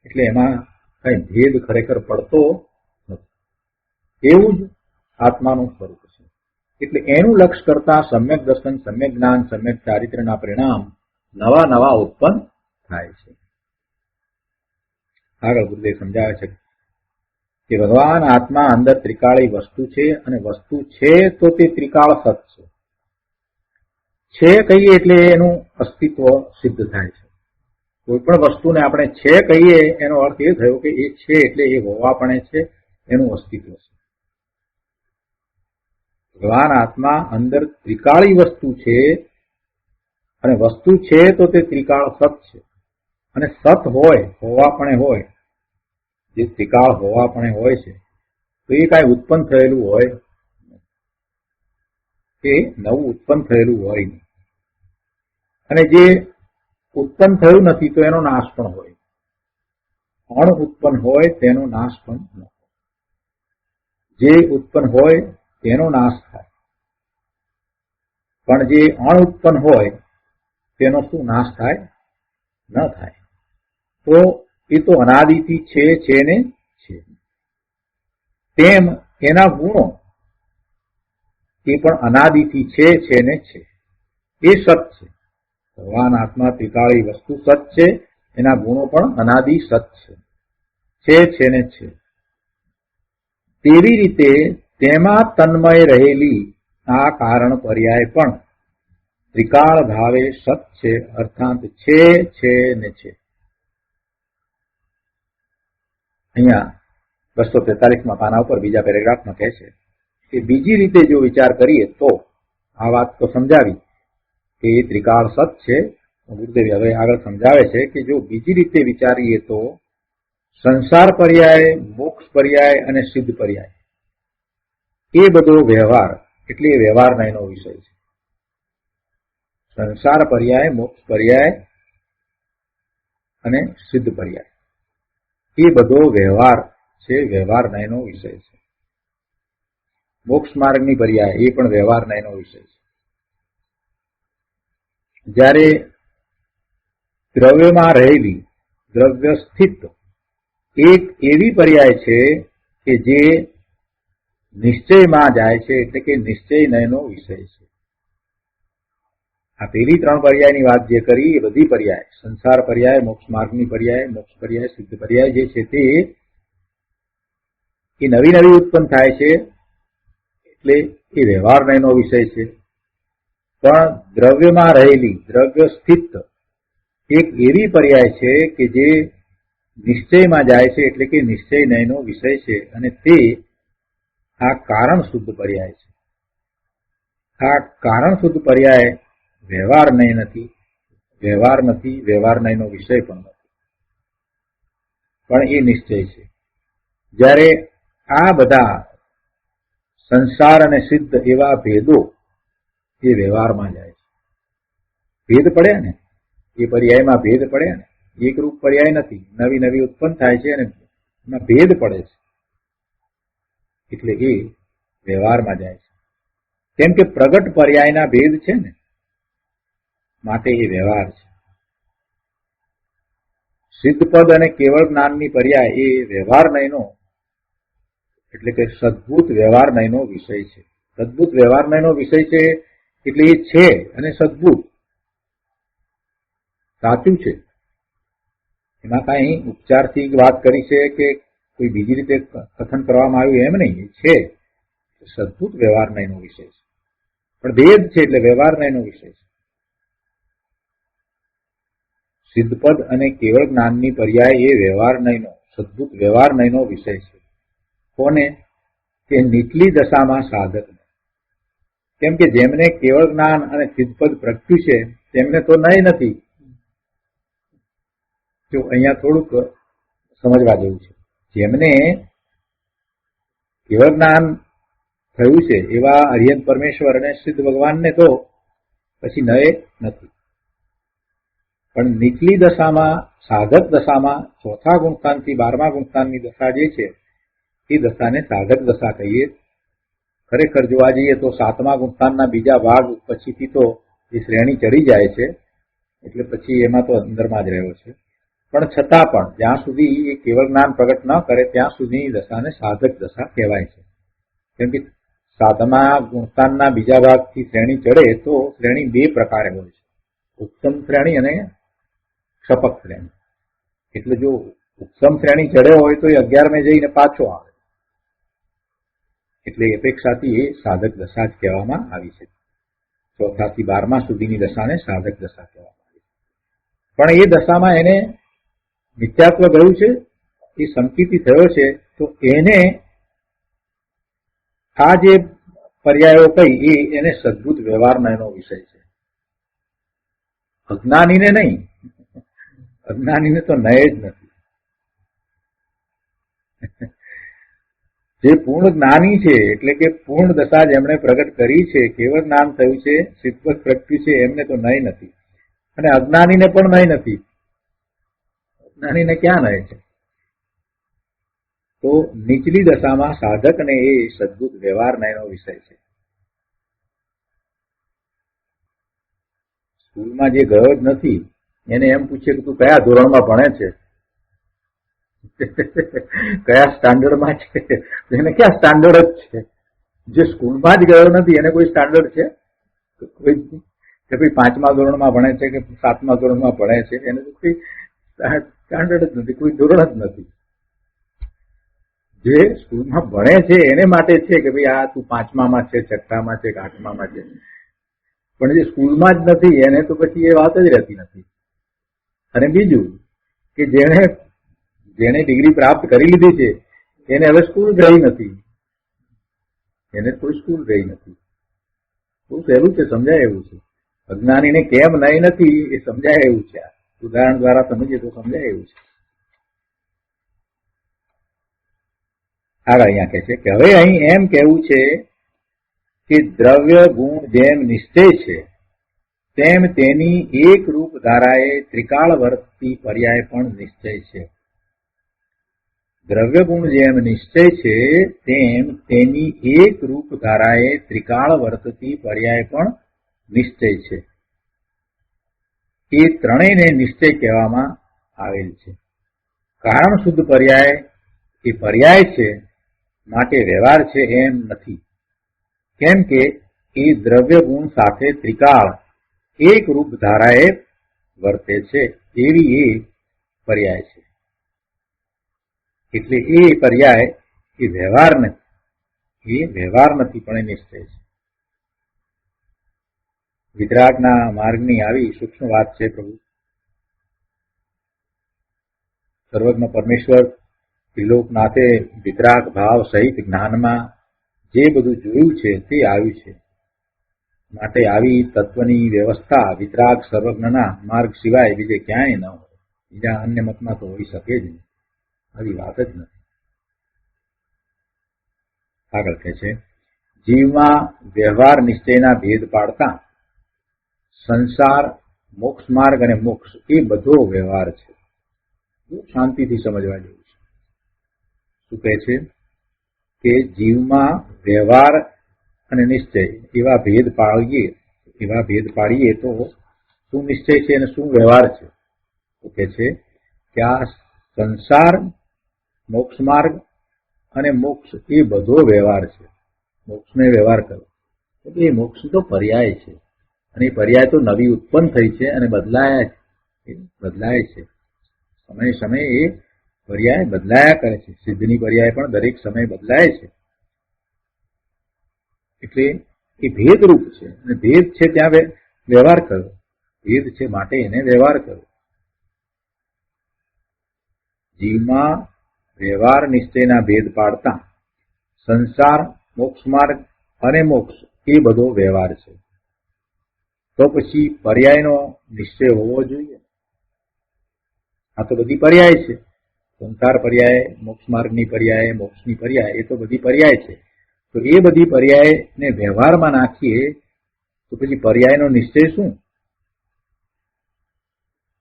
એટલે એમાં કઈ ભેદ ખરેખર પડતો નથી. એવું જ આત્માનું સ્વરૂપ છે. એટલે એનું લક્ષ્ય કરતા સમ્યક દર્શન, સમ્યક જ્ઞાન, સમ્યક ચારિત્રના પરિણામ નવા નવા ઉત્પન્ન થાય છે. આગળ ગુરુદેવ સમજાવે છે કે ભગવાન આત્મા અંદર ત્રિકાળી વસ્તુ છે, અને વસ્તુ છે તો તે ત્રિકાળ સત છે કહીએ એટલે એનું અસ્તિત્વ સિદ્ધ થાય છે. કોઈ પણ વસ્તુને આપણે છે કહીએ એનો અર્થ એ થયો કે એ છે એટલે એ હોવાપણે છે, એનું અસ્તિત્વ છે. ભગવાન આત્મા અંદર ત્રિકાળી વસ્તુ છે, અને વસ્તુ છે તો તે ત્રિકાળ સત છે. અને સત હોય, હોવાપણે હોય, જે ત્રિકાળ હોવાપણે હોય છે, તો એ કાંઈ ઉત્પન્ન થયેલું હોય, એ નવું ઉત્પન્ન થયેલું હોય નહીં. અને જે ઉત્પન્ન થયું નથી તો એનો નાશ પણ હોય. અણ ઉત્પન્ન હોય તેનો નાશ પણ ન હોય. જે ઉત્પન્ન હોય તેનો નાશ થાય, પણ જે અણ ઉત્પન્ન હોય તેનો શું નાશ થાય? ન થાય. તો એ તો અનાદિથી છે ને છે. તેમ એના ગુણો એ પણ અનાદિથી છે ને છે. એ સત છે. ભગવાન આત્મા ત્રિકાળી વસ્તુ સત છે, એના ગુણો પણ અનાદિ સત છે ને છે. તેવી રીતે તેમાં તન્મય રહેલી આ કારણ પર્યાય પણ ત્રિકાળ ભાવે સત છે, અર્થાત છે ને છે. અહીંયા 243માં પાના ઉપર બીજા પેરેગ્રાફમાં કહે છે કે બીજી રીતે જો વિચાર કરીએ તો આ વાત તો સમજાવી કે એ ત્રિકાળ સત છે. ગુરુદેવ હવે આગળ સમજાવે છે કે જો બીજી રીતે વિચારીએ તો સંસાર પર્યાય, મોક્ષ પર્યાય અને સિદ્ધ પર્યાય એ બધો વ્યવહાર, એટલે એ વ્યવહારનો એનો વિષય છે. સંસાર પર્યાય, મોક્ષ પર્યાય અને સિદ્ધ પર્યાય એ બધો વ્યવહાર છે, વ્યવહાર નયનો વિષય છે. મોક્ષ માર્ગની પર્યાય એ પણ વ્યવહાર નયનો વિષય છે. જ્યારે દ્રવ્યમાં રહેલી દ્રવ્ય સ્થિત એક એવી પર્યાય છે કે જે નિશ્ચયમાં જાય છે, એટલે કે નિશ્ચય નયનો વિષય છે. આ પેલી ત્રણ પર્યાયની વાત જે કરી એ બધી પર્યાય, સંસાર પર્યાય, મોક્ષ માર્ગની પર્યાય, મોક્ષ પર્યાય, સિદ્ધ પર્યાય જે છે તે એ નવી નવી ઉત્પન્ન થાય છે, એટલે એ વ્યવહાર નયનો વિષય છે. પણ દ્રવ્યમાં રહેલી દ્રવ્ય સ્થિત એક એવી પર્યાય છે કે જે નિશ્ચયમાં જાય છે, એટલે કે નિશ્ચય નયનો વિષય છે, અને તે આ કારણ શુદ્ધ પર્યાય છે. આ કારણ શુદ્ધ પર્યાય વ્યવહાર નય નથી, વ્યવહાર નયનો વિષય પણ નથી, પણ એ નિશ્ચય છે. જ્યારે આ બધા સંસાર અને સિદ્ધ એવા ભેદો એ વ્યવહારમાં જાય છે. ભેદ પડે ને, એ પર્યાયમાં ભેદ પડે ને, એકરૂપ પર્યાય નથી, નવી નવી ઉત્પન્ન થાય છે અને એમાં ભેદ પડે છે, એટલે એ વ્યવહારમાં જાય છે. કેમ કે પ્રગટ પર્યાયના ભેદ છે ને, માટે એ વ્યવહાર છે. સિદ્ધ પદ અને કેવળ જ્ઞાનની પર્યાય એ વ્યવહાર નયનો, એટલે કે સદભૂત વ્યવહાર નયનો વિષય છે. સદભૂત વ્યવહાર નયનો વિષય છે એટલે એ છે અને સદભૂત સાચું છે. એમાં કાંઈ ઉપચારથી વાત કરી છે કે કોઈ બીજી રીતે કથન કરવામાં આવ્યું એમ નહીં, છે સદભૂત વ્યવહાર નયનો વિષય છે. પણ ભેદ છે એટલે વ્યવહાર નયનો વિષય છે. સિદ્ધપદ અને કેવળ જ્ઞાનની પર્યાય એ વ્યવહાર નયનો, સદભૂત વ્યવહાર નયનો વિષય છે. કોને? કે નીચલી દશામાં સાધક. કેમ કે જેમને કેવળ જ્ઞાન અને સિદ્ધપદ પ્રગટ્યું છે તેમને તો નય નથી. જો અહીંયા થોડુંક સમજવા જેવું છે. જેમને કેવળ જ્ઞાન થયું છે એવા અરિહંત પરમેશ્વર અને સિદ્ધ ભગવાનને તો પછી નય નથી. પણ નીચલી દશામાં, સાધક દશામાં, ચોથા ગુણસ્થાનથી 12મા ગુણસ્થાનની દશા જે છે એ દશાને સાધક દશા કહીએ. ખરેખર જોવા જઈએ તો 7મા ગુણસ્થાનના બીજા ભાગ પછીથી તો એ શ્રેણી ચડી જાય છે, એટલે પછી એમાં તો અંદરમાં જ રહ્યો છે. પણ છતાં પણ જ્યાં સુધી એ કેવળ જ્ઞાન પ્રગટ ન કરે ત્યાં સુધી દશાને સાધક દશા કહેવાય છે. કેમ કે 7મા ગુણસ્થાનના બીજા ભાગથી શ્રેણી ચડે તો શ્રેણી બે પ્રકારે હોય છે, ઉત્તમ શ્રેણી અને ક્ષપક શ્રેણી. એટલે જો ઉત્તમ શ્રેણી ચડ્યો હોય તો એ 11મે જઈને પાછો આવે, એટલે અપેક્ષાથી એ સાધક દશા જ કહેવામાં આવી છે. 4થી 12મા સુધીની દશાને સાધક દશા કહેવામાં આવી છે. પણ એ દશામાં એને મિથ્યાત્વ ગયું છે, એ સંકિતિ થયો છે, તો એને આ જે પર્યાયો કઈ એને સદભૂત વ્યવહાર નયનો વિષય છે. અજ્ઞાનીને નહીં, અજ્ઞાનીને તો નય જ નથી. જે પૂર્ણ જ્ઞાની છે, એટલે કે પૂર્ણ દશા જેમણે પ્રગટ કરી છે, કેવળ જ્ઞાન થયું છે, સિદ્ધપદ પ્રગટ્યું છે, એમને તો નય નથી. અને અજ્ઞાનીને પણ નય નથી. અજ્ઞાનીને ક્યાં નય છે? તો નીચલી દશામાં સાધકને એ સદભૂત વ્યવહાર નયનો વિષય છે. સ્કૂલમાં જે ગયો જ નથી એને એમ પૂછે કે તું કયા ધોરણમાં ભણે છે, કયા સ્ટાન્ડર્ડમાં છે, એને ક્યાં સ્ટાન્ડર્ડ જ છે. જે સ્કૂલમાં જ ગયો નથી એને કોઈ સ્ટાન્ડર્ડ છે? કોઈ કે ભાઈ 5મા ધોરણમાં ભણે છે કે 7મા ધોરણમાં ભણે છે, એને તો કોઈ સ્ટાન્ડર્ડ જ નથી, કોઈ ધોરણ જ નથી. જે સ્કૂલમાં ભણે છે એને માટે છે કે ભાઈ આ તું 5મામાં છે, 6મામાં છે કે 8મામાં છે. પણ જે સ્કૂલમાં જ નથી એને તો પછી એ વાત જ રહેતી નથી. અને બીજું કે જેણે ડિગ્રી પ્રાપ્ત કરી લીધી છે એને હવે સ્કૂલ ગઈ નથી, એને કોઈ સ્કૂલ ગઈ નથી. બહુ સહેલું છે, સમજાય એવું છે. અજ્ઞાનીને કેમ નય નથી એ સમજાય એવું છે. ઉદાહરણ દ્વારા સમજીએ તો સમજાય એવું છે. આગળ અહીંયા કહે છે કે હવે અહીં એમ કહેવું છે કે દ્રવ્ય ગુણ જેમ નિશ્ચય છે તેમ તેની એક રૂપ ધારાએ ત્રિકાળ વર્તતી પર્યાય પણ નિશ્ચય છે. દ્રવ્ય ગુણ જેમ નિશ્ચય છે તેમ તેની એક રૂપ ધારાએ ત્રિકાળ વર્તતી પર્યાય પણ નિશ્ચય છે. એ ત્રણેયને નિશ્ચય કહેવામાં આવેલ છે. કારણ શુદ્ધ પર્યાય એ પર્યાય છે માટે વ્યવહાર છે એમ નથી, કેમ કે એ દ્રવ્ય ગુણ સાથે ત્રિકાળ એક રૂપ ધારાએ વર્તે છે એવી એ પર્યાય છે. એટલે એ પર્યાય એ વ્યવહાર નથી પણ એ નિશ્ચય છે. વિતરાગના માર્ગની આવી સૂક્ષ્મ વાત છે. પ્રભુ સર્વજ્ઞ પરમેશ્વર ત્રિલોકનાથે વિતરાગ ભાવ સહિત જ્ઞાનમાં જે બધું જોયું છે તે આવ્યું છે. માટે આવી તત્વની વ્યવસ્થા વિતરાગ સર્વજ્ઞના માર્ગ સિવાય બીજે ક્યાંય ન હોય. બીજા અન્ય મતમાં તો હોઈ શકે જ નહીં. આવી વાત જ નથી. આગળ કહે છે, જીવમાં વ્યવહાર નિશ્ચયના ભેદ પાડતા સંસાર, મોક્ષ માર્ગ અને મોક્ષ એ બધો વ્યવહાર છે. શાંતિથી સમજવા જેવું છે. શું કહે છે કે જીવમાં વ્યવહાર અને નિશ્ચય એવા ભેદ પાડીએ તો શું નિશ્ચય છે અને શું વ્યવહાર છે? તો કહે છે કે આ સંસાર, મોક્ષ માર્ગ અને મોક્ષ એ બધો વ્યવહાર છે. મોક્ષને વ્યવહાર કરો એટલે એ મોક્ષ તો પર્યાય છે, અને એ પર્યાય તો નવી ઉત્પન્ન થઈ છે અને બદલાય છે. સમય સમયે એ પર્યાય બદલાયા કરે છે. સિદ્ધની પર્યાય પણ દરેક સમય બદલાય છે. એટલે એ ભેદરૂપ છે, અને ભેદ છે ત્યાં વ્યવહાર કરો. ભેદ છે માટે એને વ્યવહાર કરો. જીવમાં વ્યવહાર નિશ્ચયના ભેદ પાડતા સંસાર, મોક્ષ માર્ગ અને મોક્ષ એ બધો વ્યવહાર છે. તો પછી પર્યાયનો નિશ્ચય હોવો જોઈએ. આ તો બધી પર્યાય છે. સંસાર પર્યાય, મોક્ષ માર્ગની પર્યાય, મોક્ષની પર્યાય, એ તો બધી પર્યાય છે. તો એ બધી પર્યાયને વ્યવહારમાં નાખીએ તો પછી પર્યાયનો નિશ્ચય શું?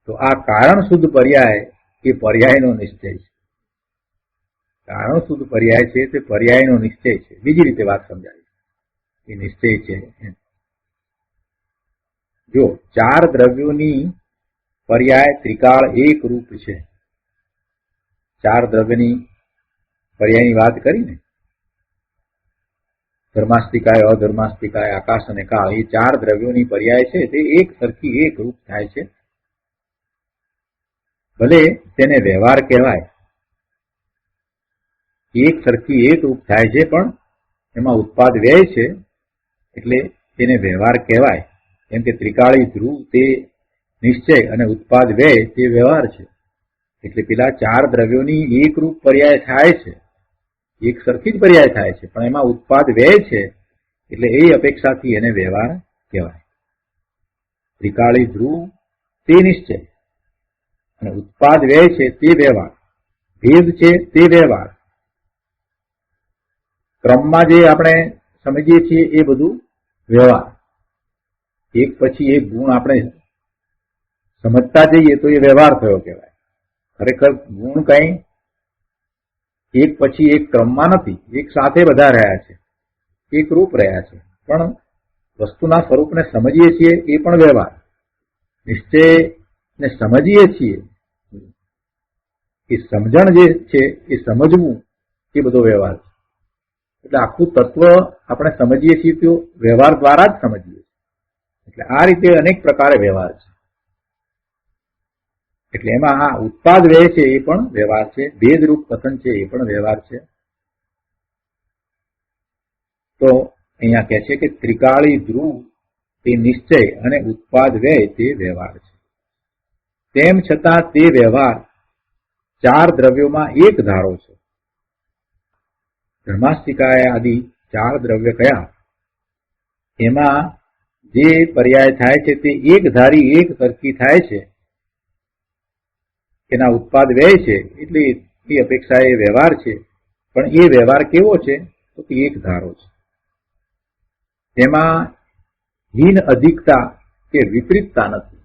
તો આ કારણ શુદ્ધ પર્યાય એ પર્યાયનો નિશ્ચય છે. કારણ શુદ્ધ પર્યાય છે તે પર્યાયનો નિશ્ચય છે. બીજી રીતે વાત સમજાવી, એ નિશ્ચય છે. જો ચાર દ્રવ્યોની પર્યાય ત્રિકાળ એક રૂપ છે. ચાર દ્રવ્યની પર્યાયની વાત કરીને ધર્માસ્તિકાય, અધર્માસ્તિકાય, આકાશ અને કાળ, એ ચાર દ્રવ્યોની પર્યાય છે તે એક સરખી એક રૂપ થાય છે. ભલે તેને વ્યવહાર કહેવાય, એક સરખી એક રૂપ થાય છે, પણ એમાં ઉત્પાદ વ્યય છે એટલે તેને વ્યવહાર કહેવાય. કેમ કે ત્રિકાળી ધ્રુવ તે નિશ્ચય અને ઉત્પાદ વ્યય તે વ્યવહાર છે. એટલે પેલા ચાર દ્રવ્યોની એક રૂપ પર્યાય થાય છે, એક સરખી જ પર્યાય થાય છે, પણ એમાં ઉત્પાદ વ્યય છે એટલે એ અપેક્ષાથી એને વ્યવહાર કહેવાય. ત્રિકાળી ધ્રુવ તે નિશ્ચય અને ઉત્પાદ વ્યય છે તે વ્યવહાર, ભેદ છે તે વ્યવહાર. ક્રમમાં જે આપણે સમજીએ છીએ એ બધું વ્યવહાર. એક પછી એક ગુણ આપણે સમજતા જઈએ તો એ વ્યવહાર થયો કહેવાય. ખરેખર ગુણ કઈ એક પછી એક ક્રમમાં નથી, એક સાથે બધા રહ્યા છે, એક રૂપ રહ્યા છે, પણ વસ્તુના સ્વરૂપને સમજીએ છીએ એ પણ વ્યવહાર. નિશ્ચયને સમજીએ છીએ એ સમજણ જે છે એ સમજવું એ બધો વ્યવહાર છે. એટલે આખું તત્વ આપણે સમજીએ છીએ તો વ્યવહાર દ્વારા જ સમજીએ છીએ. એટલે આ રીતે અનેક પ્રકારે વ્યવહાર છે. એટલે એમાં આ ઉત્પાદ વ્યય છે એ પણ વ્યવહાર છે, ભેદરૂપ કથન છે એ પણ વ્યવહાર છે. તો અહીંયા કહે છે કે ત્રિકાળી ધ્રુવ તે નિશ્ચય અને ઉત્પાદ વ્યય તે વ્યવહાર છે. તેમ છતાં તે વ્યવહાર ચાર દ્રવ્યોમાં એક ધારો છે. ધર્માસ્તિકાય આદિ ચાર દ્રવ્ય કયા, એમાં જે પર્યાય થાય છે તે એક ધારી એક સરખી થાય છે. એના ઉત્પાદ વ્યય છે એટલે એ અપેક્ષા એ વ્યવહાર છે. પણ એ વ્યવહાર કેવો છે તો એક ધારો છે. તેમાં હીન અધિકતા કે વિપરીતતા નથી.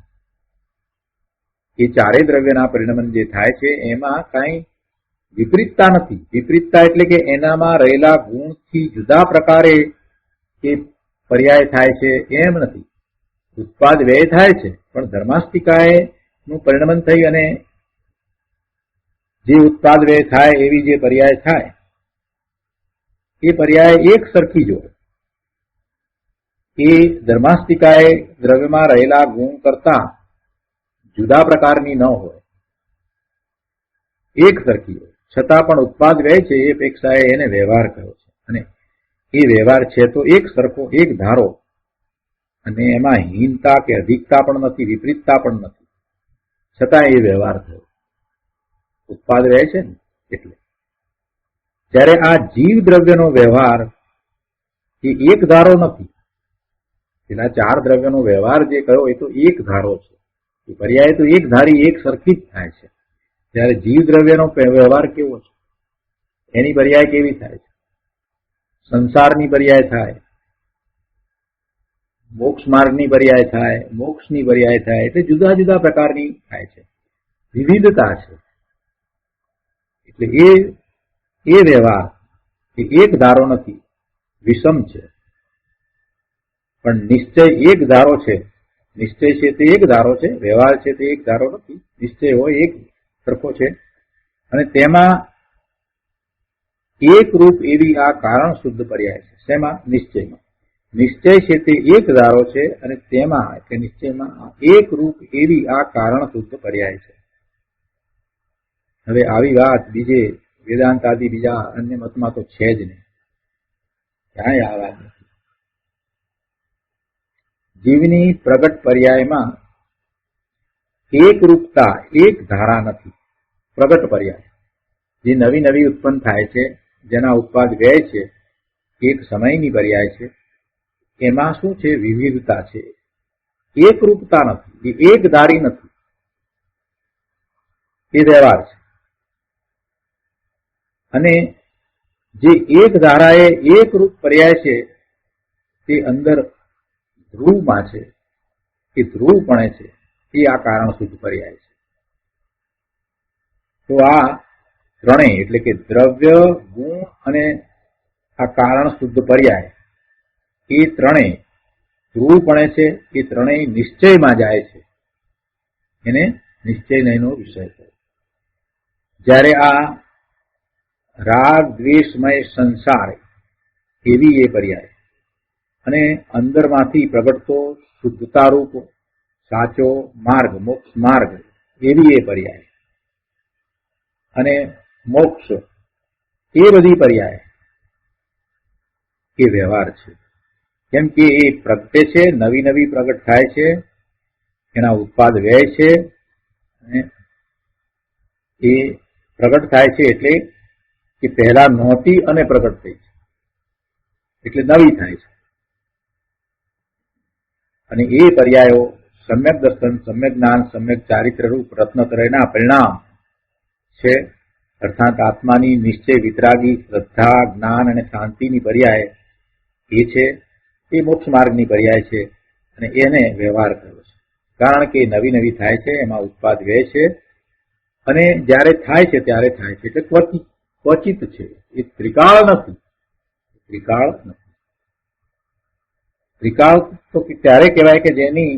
એ ચારેય દ્રવ્યના પરિણમન જે થાય છે એમાં કાંઈ વિપરીતતા નથી. વિપરીતતા એટલે કે એનામાં રહેલા ગુણથી જુદા પ્રકારે એ પર્યાય થાય છે એમ નથી. ઉત્પાદ વ્યય થાય છે, પણ ધર્માસ્તિકાએ નું પરિણમન થઈ અને જે ઉત્પાદ વ્યય થાય એવી જે પર્યાય થાય એ પર્યાય એક સરખી જ હોય. એ ધર્માસ્તિકાએ દ્રવ્યમાં રહેલા ગુણ કરતા જુદા પ્રકારની ન હોય, એક સરખી હોય. છતાં પણ ઉત્પાદ વ્યય છે એ અપેક્ષાએ એને વ્યવહાર કર્યો છે, અને એ વ્યવહાર છે તો એક સરખો, એક ધારો, અને એમાં હીનતા કે અધિકતા પણ નથી, વિપરીતતા પણ નથી, છતાં એ વ્યવહાર થયો. ઉત્પાદ વ્યય છે ને એટલે. જ્યારે આ જીવ દ્રવ્યનો વ્યવહાર એ એક ધારો નથી. પેલા ચાર દ્રવ્યનો વ્યવહાર જે કયો એ તો એક ધારો છે. એ પર્યાય તો એક ધારી, એક સરખી જ થાય છે. ત્યારે જીવ દ્રવ્યનો વ્યવહાર કેવો છે, એની પર્યાય કેવી થાય છે? સંસારની પર્યાય થાય, મોક્ષ માર્ગની પર્યાય થાય, મોક્ષની પર્યાય થાય, એટલે જુદા જુદા પ્રકારની થાય છે, વિવિધતા છે. એટલે એ વ્યવહાર એ એક ધારો નથી, વિષમ છે. પણ નિશ્ચય એક ધારો છે. નિશ્ચય છે તે એક ધારો છે, વ્યવહાર છે તે એક ધારો નથી. નિશ્ચય હોય એક સરખો છે, અને તેમાં એક રૂપ એવી આ કારણ શુદ્ધ પર્યાય છે. શેમાં? નિશ્ચયમાં. નિશ્ચય છે તે એક ધારો છે, અને તેમાં એટલે નિશ્ચયમાં એક રૂપ એવી આ કારણ શુદ્ધ પર્યાય છે. હવે આવી વાત બીજે વેદાંત આદિ બીજા અન્ય મતમાં તો છે જ નહીં, ક્યાંય આ વાત નથી. જીવની પ્રગટ પર્યાયમાં એક રૂપતા, એક ધારા નથી. પ્રગટ પર્યાય જે નવી નવી ઉત્પન્ન થાય છે, જેના ઉત્પાદ વ્યય છે, એક સમયની પર્યાય છે, એમાં શું છે? વિવિધતા છે, એક રૂપતા નથી, એ એક ધારી નથી. એ વ્યવહાર છે. અને જે એક ધારાએ એક રૂપ પર્યાય છે તે અંદર ધ્રુવમાં છે, એ ધ્રુવપણે છે, એ આ કારણ શુદ્ધ પર્યાય છે. તો આ ત્રણેય એટલે કે દ્રવ્ય, ગુણ અને આ કારણ શુદ્ધ પર્યાય એ ત્રણેય ધ્રુવપણે છે. એ ત્રણેય નિશ્ચયમાં જાય છે, એને નિશ્ચયનો વિષય થયો. જ્યારે આ રાગ દ્વેષમય સંસાર એવી એ પર્યાય, અને અંદરમાંથી પ્રગટતો શુદ્ધતા રૂપ સાચો માર્ગ, મોક્ષ માર્ગ એવી એ પર્યાય, અને મોક્ષ એ બધી પર્યાય એ વ્યવહાર છે. કેમ કે એ પ્રગટે છે, નવી નવી પ્રગટ થાય છે, એના ઉત્પાદ વ્યય છે, અને એ પ્રગટ થાય છે એટલે કે પહેલા નહોતી અને પ્રગટ થઈ છે, એટલે નવી થાય છે. અને એ પર્યાયો સમ્યક દર્શન, સમ્યક જ્ઞાન, સમ્યક ચારિત્ર રૂપ રત્નત્રયના પરિણામ છે. અર્થાત આત્માની નિશ્ચય, વિતરાગી, શ્રદ્ધા, જ્ઞાન અને શાંતિની પર્યાય એ છે. એ મોક્ષ માર્ગની પર્યાય છે, અને એને વ્યવહાર કર્યો છે. કારણ કે નવી નવી થાય છે, એમાં ઉત્પાદ વ્યય છે, અને જ્યારે થાય છે ત્યારે થાય છે એટલે ક્વચિત છે. એ ત્રિકાળ નથી. ત્રિકાળ નથી. ત્રિકાળ તો ત્યારે કહેવાય કે જેની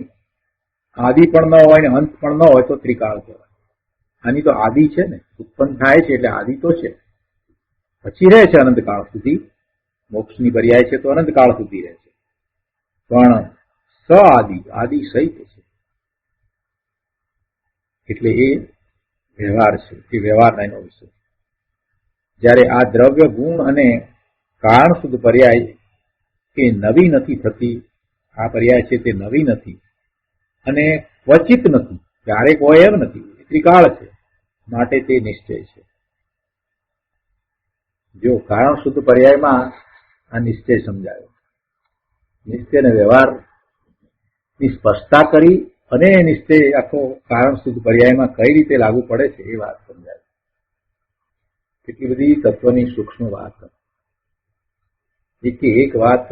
આદિ પણ ન હોય ને અંત પણ ન હોય તો ત્રિકાળ કહેવાય. આની તો આદિ છે ને, ઉત્પન્ન થાય છે એટલે આદિ તો છે, પછી રહે છે અનંતકાળ સુધી. મોક્ષની પર્યાય છે તો અનંતકાળ સુધી રહે છે, પણ સ આદિ સહિત છે. એટલે એ વ્યવહાર છે, એ વ્યવહારનો એનો વિષય. જ્યારે આ દ્રવ્ય, ગુણ અને કારણ શુદ્ધ પર્યાય એ નવી નથી થતી. આ પર્યાય છે તે નવી નથી, અને ક્વચિત નથી, ક્યારેક હોય એમ નથી. ત્રિકાળ છે, માટે તે નિશ્ચય છે. જો કારણ શુદ્ધ પર્યાયમાં આ નિશ્ચય સમજાયો, નિશ્ચય અને વ્યવહાર ની સ્પષ્ટતા કરી, અને નિશ્ચય આખો કારણ શુદ્ધ પર્યાયમાં કઈ રીતે લાગુ પડે છે એ વાત સમજાય. કેટલી બધી તત્વની સૂક્ષ્મ વાત, એક વાત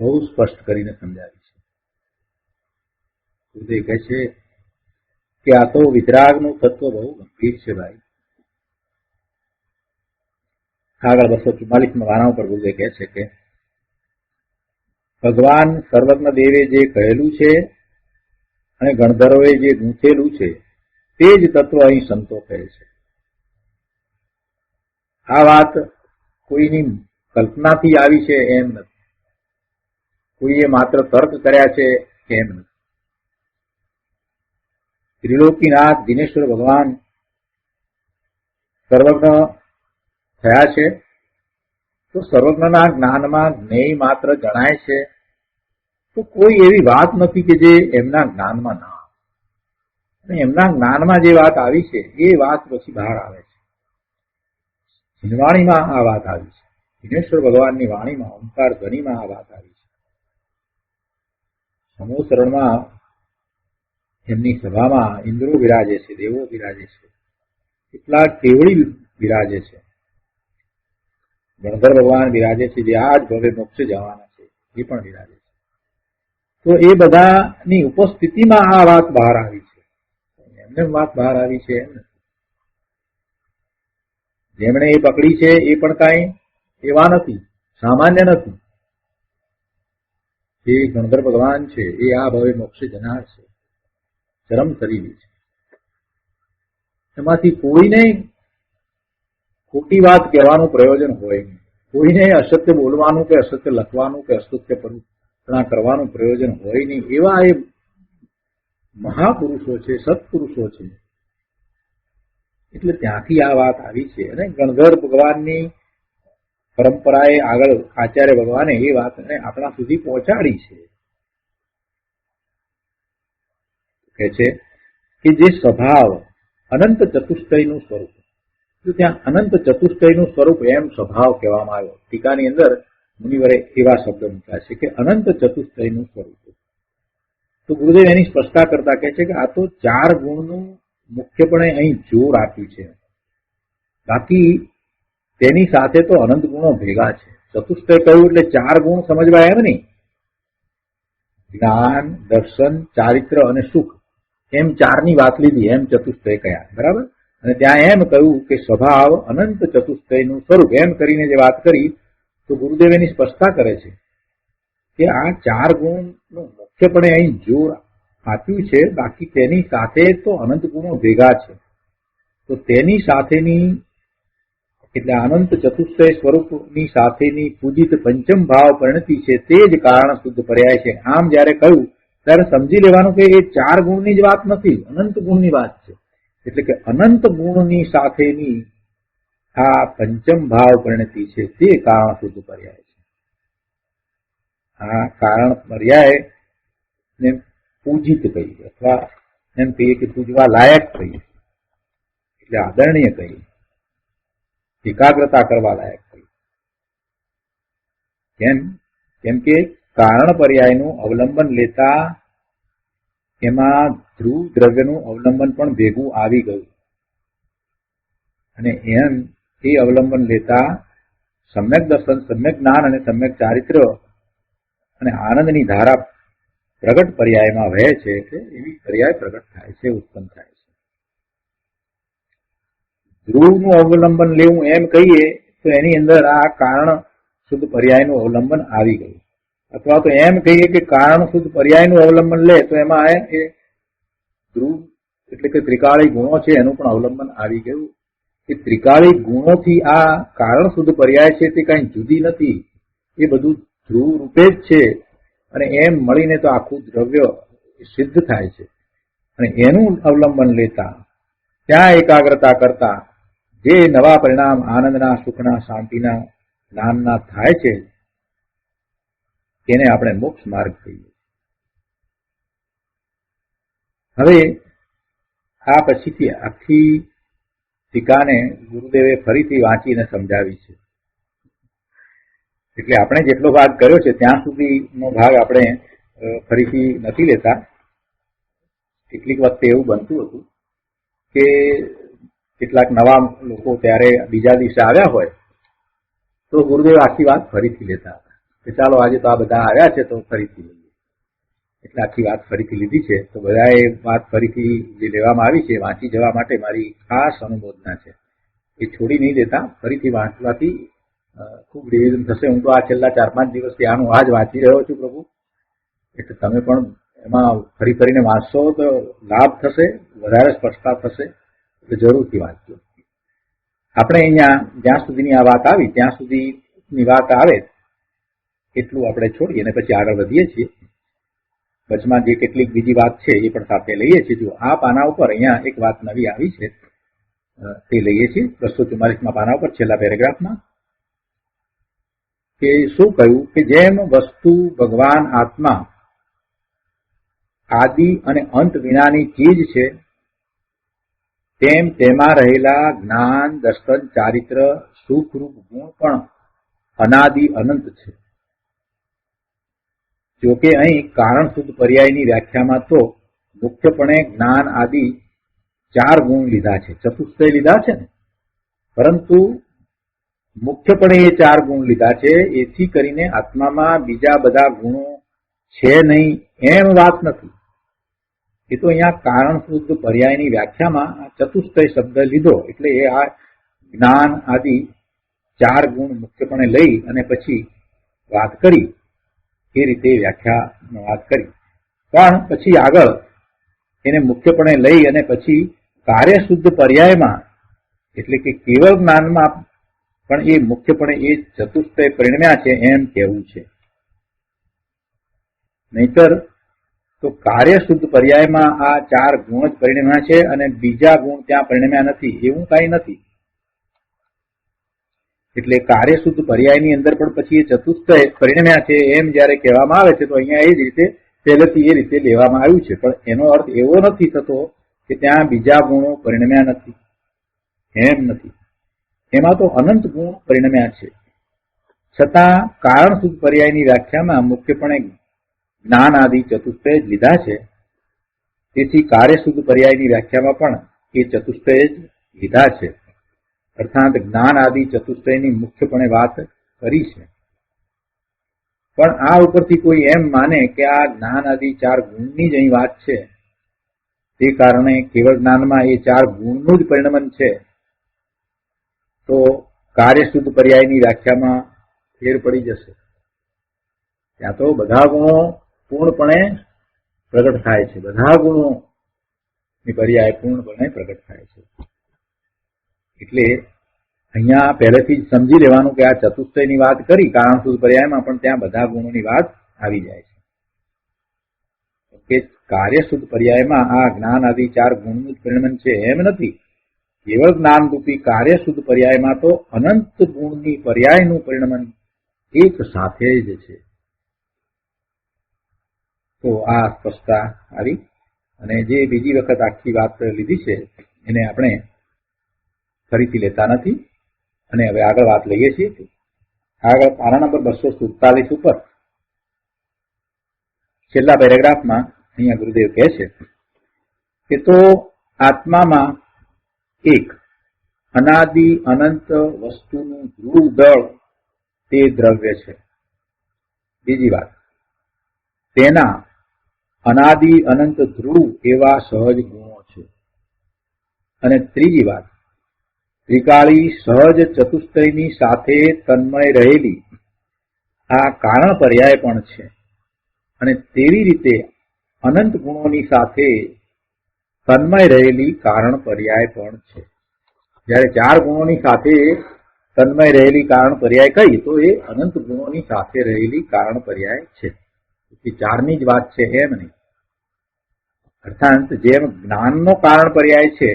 બહુ સ્પષ્ટ કરીને સમજાવી છે. ગુરુદેવ કહે છે કે આ તો વિતરાગનું તત્વ બહુ ગંભીર છે ભાઈ. આગળ 244માં વાના ઉપર ગુરુદેવ કહે છે કે ભગવાન સર્વજ્ઞ દેવે જે કહેલું છે અને ગણધરોએ જે ગૂંથેલું છે તે જ તત્વ અહીં સંતો કહે છે. આ વાત કોઈની કલ્પનાથી આવી છે એમ નથી, કોઈએ માત્ર તર્ક કર્યા છે એમ નથી. ત્રિલોકીનાથ દિનેશ્વર ભગવાન સર્વજ્ઞ થયા છે તો સર્વજ્ઞના જ્ઞાનમાં જ્ઞેય માત્ર જણાય છે, તો કોઈ એવી વાત નથી કે જે એમના જ્ઞાનમાં ના આવે. અને એમના જ્ઞાનમાં જે વાત આવી છે એ વાત પછી બહાર આવે છે. વાણીમાં આ વાત આવી છે, દિનેશ્વર ભગવાનની વાણીમાં ઓમકાર ધ્વનિમાં આ વાત આવી છે. સમોસરણમાં એમની સભામાં ઇન્દ્રો બિરાજે છે, દેવો બિરાજે છે, કેટલાક કેવડી બિરાજે છે, ગણધર ભગવાન બિરાજે છે, જે આજ ભવે મોક્ષે જવાના છે એ પણ બિરાજે છે. તો એ બધાની ઉપસ્થિતિમાં આ વાત બહાર આવી છે, એમને વાત બહાર આવી છે એમ નથી. જેમણે એ પકડી છે એ પણ કાંઈ એવા નથી, સામાન્ય નથી. જે ગણધર ભગવાન છે એ આ ભવે મોક્ષે જનાર છે, ચરમ શરીરી છે. એમાંથી કોઈને ખોટી વાત કહેવાનું પ્રયોજન હોય નહીં, કોઈને અસત્ય બોલવાનું કે અસત્ય લખવાનું કે અસત્ય પરિણામ કરવાનું પ્રયોજન હોય નહીં. એવા એ મહાપુરુષો છે, સત્પુરુષો છે. એટલે ત્યાંથી આ વાત આવી છે. અને ગણધર ભગવાનની પરંપરાએ આગળ આચાર્ય ભગવાને એ વાતને આપણા સુધી પહોંચાડી છે. કહે છે કે જે સ્વભાવ અનંત ચતુષ્ટયનું સ્વરૂપ, તો ત્યાં અનંત ચતુષ્ટયનું સ્વરૂપ એમ સ્વભાવ કહેવામાં આવ્યો. ટીકાની અંદર મુનિવરે એવા શબ્દ મૂક્યા છે કે અનંત ચતુષ્ટયનું સ્વરૂપ. તો ગુરુદેવ એની સ્પષ્ટતા કરતા કહે છે કે આ તો 4 ગુણનું મુખ્યપણે અહીં જોર આપ્યું છે, બાકી તેની સાથે તો અનંત ગુણો ભેગા છે. ચતુષ્ટય કહ્યું એટલે 4 ગુણ સમજવા એમ નહીં, જ્ઞાન, દર્શન, ચારિત્ર અને સુખ એમ 4ની વાત લીધી, એમ ચતુષ્ટય કયા, બરાબર. અને ત્યાં એમ કહ્યું કે સ્વભાવ અનંત ચતુષ્ટયનું સ્વરૂપ, એમ કરીને જે વાત કરી તો ગુરુદેવ એની સ્પષ્ટતા કરે છે કે આ 4 ગુણનું મુખ્યપણે અહીં જોર આપ્યું છે, બાકી તેની સાથે તો અનંત ગુણો ભેગા છે. તો તેની સાથેની એટલે અનંત ચતુષ્ટય સ્વરૂપની સાથેની પૂજિત પંચમ ભાવ પરિણતિ છે, તે જ કારણ શુદ્ધ પર્યાય છે. આમ જયારે કહ્યું ત્યારે સમજી લેવાનું કે એ 4 ગુણની જ વાત નથી, અનંત ગુણની વાત છે. એટલે કે અનંત ગુણની સાથેની આ પંચમ ભાવ પરિણતિ છે, તે કારણ શુદ્ધ પર્યાય છે. આ કારણ પર્યાય ને પૂજિત કહીએ, અથવા એમ કહીએ કે પૂજવા લાયક કહીએ, એટલે આદરણીય કહીએ, એકાગ્રતા કરવા લાયક કહીએ. કેમ કે કારણ પર્યાયનું અવલંબન લેતા એમાં ધ્રુવ દ્રવ્યનું અવલંબન પણ ભેગું આવી ગયું, અને એમ એ અવલંબન લેતા સમ્યક દર્શન, સમ્યક જ્ઞાન અને સમ્યક ચારિત્ર અને આનંદની ધારા પ્રગટ પર્યાયમાં વહે છે. એટલે એવી પર્યાય પ્રગટ થાય છે, ઉત્પન્ન થાય છે. ધ્રુવનું અવલંબન લેવું એમ કહીએ તો એની અંદર આ કારણ શુદ્ધ પર્યાયનું અવલંબન આવી ગયું, અથવા તો એમ કહીએ કે કારણ શુદ્ધ પર્યાયનું અવલંબન લે તો એમાં એ ધ્રુવ એટલે કે ત્રિકાળી ગુણો છે એનું પણ અવલંબન આવી ગયું. એ ત્રિકાળી ગુણોથી આ કારણ શુદ્ધ પર્યાય છે તે કઈ જુદી નથી, એ બધું ધ્રુવ રૂપે જ છે. અને એમ મળીને તો આખું દ્રવ્ય સિદ્ધ થાય છે. અને એનું અવલંબન લેતા ત્યાં એકાગ્રતા કરતા જે નવા પરિણામ આનંદના, સુખના, શાંતિના, જ્ઞાનના થાય છે તેને આપણે મોક્ષ માર્ગ કહીએ. હવે આ પછીથી આખી ટીકાને ગુરુદેવે ફરીથી વાંચીને સમજાવી છે. એટલે આપણે જેટલો ભાગ કર્યો છે ત્યાં સુધીનો ભાગ આપણે ફરીથી નથી લેતા. કેટલીક વખતે એવું બનતું હતું કે કેટલાક નવા લોકો ત્યારે બીજા દિવસે આવ્યા હોય તો ગુરુદેવ આખી વાત ફરીથી લેતા હતા કે ચાલો આજે તો આ બધા આવ્યા છે તો ફરીથી લઈએ. એટલે આખી વાત ફરીથી લીધી છે. તો બધાએ વાત ફરીથી જે લેવામાં આવી છે વાંચી જવા માટે મારી ખાસ અનુમોદના છે. એ છોડી નહીં દેતા, ફરીથી વાંચવાથી ખૂબ રિવિઝન થશે. હું તો આ છેલ્લા 4-5 દિવસથી આનું આ જ વાંચી રહ્યો છું પ્રભુ, એટલે તમે પણ એમાં ફરી ફરીને વાંચશો તો લાભ થશે, વધારે સ્પષ્ટતા થશે, એટલે જરૂરથી વાંચજો. આપણે અહીંયા જ્યાં સુધીની આ વાત આવી ત્યાં સુધીની વાત આવે એટલું આપણે છોડીએ અને પછી આગળ વધીએ છીએ. વચમાં જે કેટલીક બીજી વાત છે એ પણ સાથે લઈએ છીએ. જો આ પાના ઉપર અહીંયા એક વાત નવી આવી છે તે લઈએ છીએ 244માં પાના ઉપર છેલ્લા પેરેગ્રાફમાં, કે શું કહ્યું કે જેમ વસ્તુ ભગવાન આત્મા આદિ અને અંત વિનાની ચીજ છે, તેમ તેમાં રહેલા જ્ઞાન, દર્શન, ચારિત્ર, સુખરૂપ ગુણ પણ અનાદિ અનંત છે. જોકે અહીં કારણ શુદ્ધ પર્યાયની વ્યાખ્યામાં તો મુખ્યપણે જ્ઞાન આદિ 4 ગુણ લીધા છે, ચતુષ્ટય લીધા છે ને, પરંતુ મુખ્યપણે એ 4 ગુણ લીધા છે. એથી કરીને આત્મામાં બીજા બધા ગુણો છે નહીં એમ વાત નથી. એ તો અહીંયા કારણ શુદ્ધ પર્યાયની વ્યાખ્યામાં ચતુષ્ટય શબ્દ લીધો એટલે એ આ જ્ઞાન આદિ 4 ગુણ મુખ્યપણે લઈ અને પછી વાત કરી, એ રીતે વ્યાખ્યા વાત કરી. પણ પછી આગળ એને મુખ્યપણે લઈ અને પછી કાર્ય શુદ્ધ પર્યાયમાં એટલે કે કેવળ જ્ઞાનમાં પણ એ મુખ્યપણે એ ચતુષ્ટય પરિણમ્યા છે એમ કહેવું છે. નહીતર તો કાર્ય શુદ્ધ પર્યાયમાં આ 4 ગુણ જ પરિણમ્યા છે અને બીજા ગુણ ત્યાં પરિણમ્યા નથી એવું કઈ નથી. એટલે કાર્ય શુદ્ધ પર્યાયની અંદર પણ પછી એ ચતુષ્ટય પરિણમ્યા છે એમ જયારે કહેવામાં આવે છે તો અહીંયા એ જ રીતે પહેલેથી એ રીતે લેવામાં આવ્યું છે. પણ એનો અર્થ એવો નથી થતો કે ત્યાં બીજા ગુણો પરિણમ્યા નથી, એમ નથી. એમાં તો અનંત ગુણ પરિણમ્યા છે. છતાં કારણ શુદ્ધ પર્યાયની વ્યાખ્યામાં મુખ્યપણે જ્ઞાન આદિ ચતુષ્ટય જ લીધા છે. તેથી કાર્ય શુદ્ધ પર્યાયની વ્યાખ્યામાં પણ એ ચતુષ્ટય જ લીધા છે, અર્થાત જ્ઞાન આદિ ચતુષ્ટયની મુખ્યપણે વાત કરી છે. પણ આ ઉપરથી કોઈ એમ માને કે આ જ્ઞાન આદિ 4 ગુણની જ અહીં વાત છે, તે કારણે કેવળ જ્ઞાનમાં એ 4 ગુણનું જ પરિણમન છે, તો કાર્ય શુદ્ધ પર્યાયની વ્યાખ્યામાં ફેર પડી જશે. ત્યાં તો બધા ગુણો પૂર્ણપણે પ્રગટ થાય છે, બધા ગુણોની પર્યાય પૂર્ણપણે પ્રગટ થાય છે. એટલે અહીંયા પહેલેથી જ સમજી લેવાનું કે આ ચતુષ્ટયની વાત કરી કારણ શુદ્ધ પર્યાયમાં, પણ ત્યાં બધા ગુણોની વાત આવી જાય છે. કે કાર્ય શુદ્ધ પર્યાયમાં આ જ્ઞાન આદિ 4 ગુણનું જ પરિણમન છે એમ નથી. કેવળ જ્ઞાન રૂપી કાર્ય શુદ્ધ પર્યાયમાં તો અનંત ગુણની પર્યાયનું પરિણમન એક સાથે જ છે. તો આ સ્પષ્ટતા આવી. અને જે બીજી વખત આખી વાત લીધી છે એને આપણે ફરીથી લેતા નથી અને હવે આગળ વાત લઈએ છીએ. આગળ પાના નંબર 247 ઉપર છેલ્લા પેરેગ્રાફમાં અહીંયા ગુરુદેવ કહે છે કે તો આત્મામાં એક અનાદિ અનંત વસ્તુનું ધ્રુવ દળ તે દ્રવ્ય છે. બીજી વાત, તેના અનાદિ અનંત ધ્રુવ એવા સહજ ગુણો છે. અને ત્રીજી વાત, ત્રિકાળી સહજ ચતુષ્ટયની સાથે તન્મય રહેલી આ કારણ પર્યાય પણ છે. અને તેવી રીતે અનંત ગુણોની સાથે તન્મય રહેલી કારણ પર્યાય પણ છે. જ્યારે 4 ગુણોની સાથે તન્મય રહેલી કારણ પર્યાય કહી તો એ અનંત ગુણોની સાથે રહેલી કારણ પર્યાય છે. એ 4ની જ વાત છે એમ નહીં. અર્થાત જેમ જ્ઞાનનો કારણ પર્યાય છે,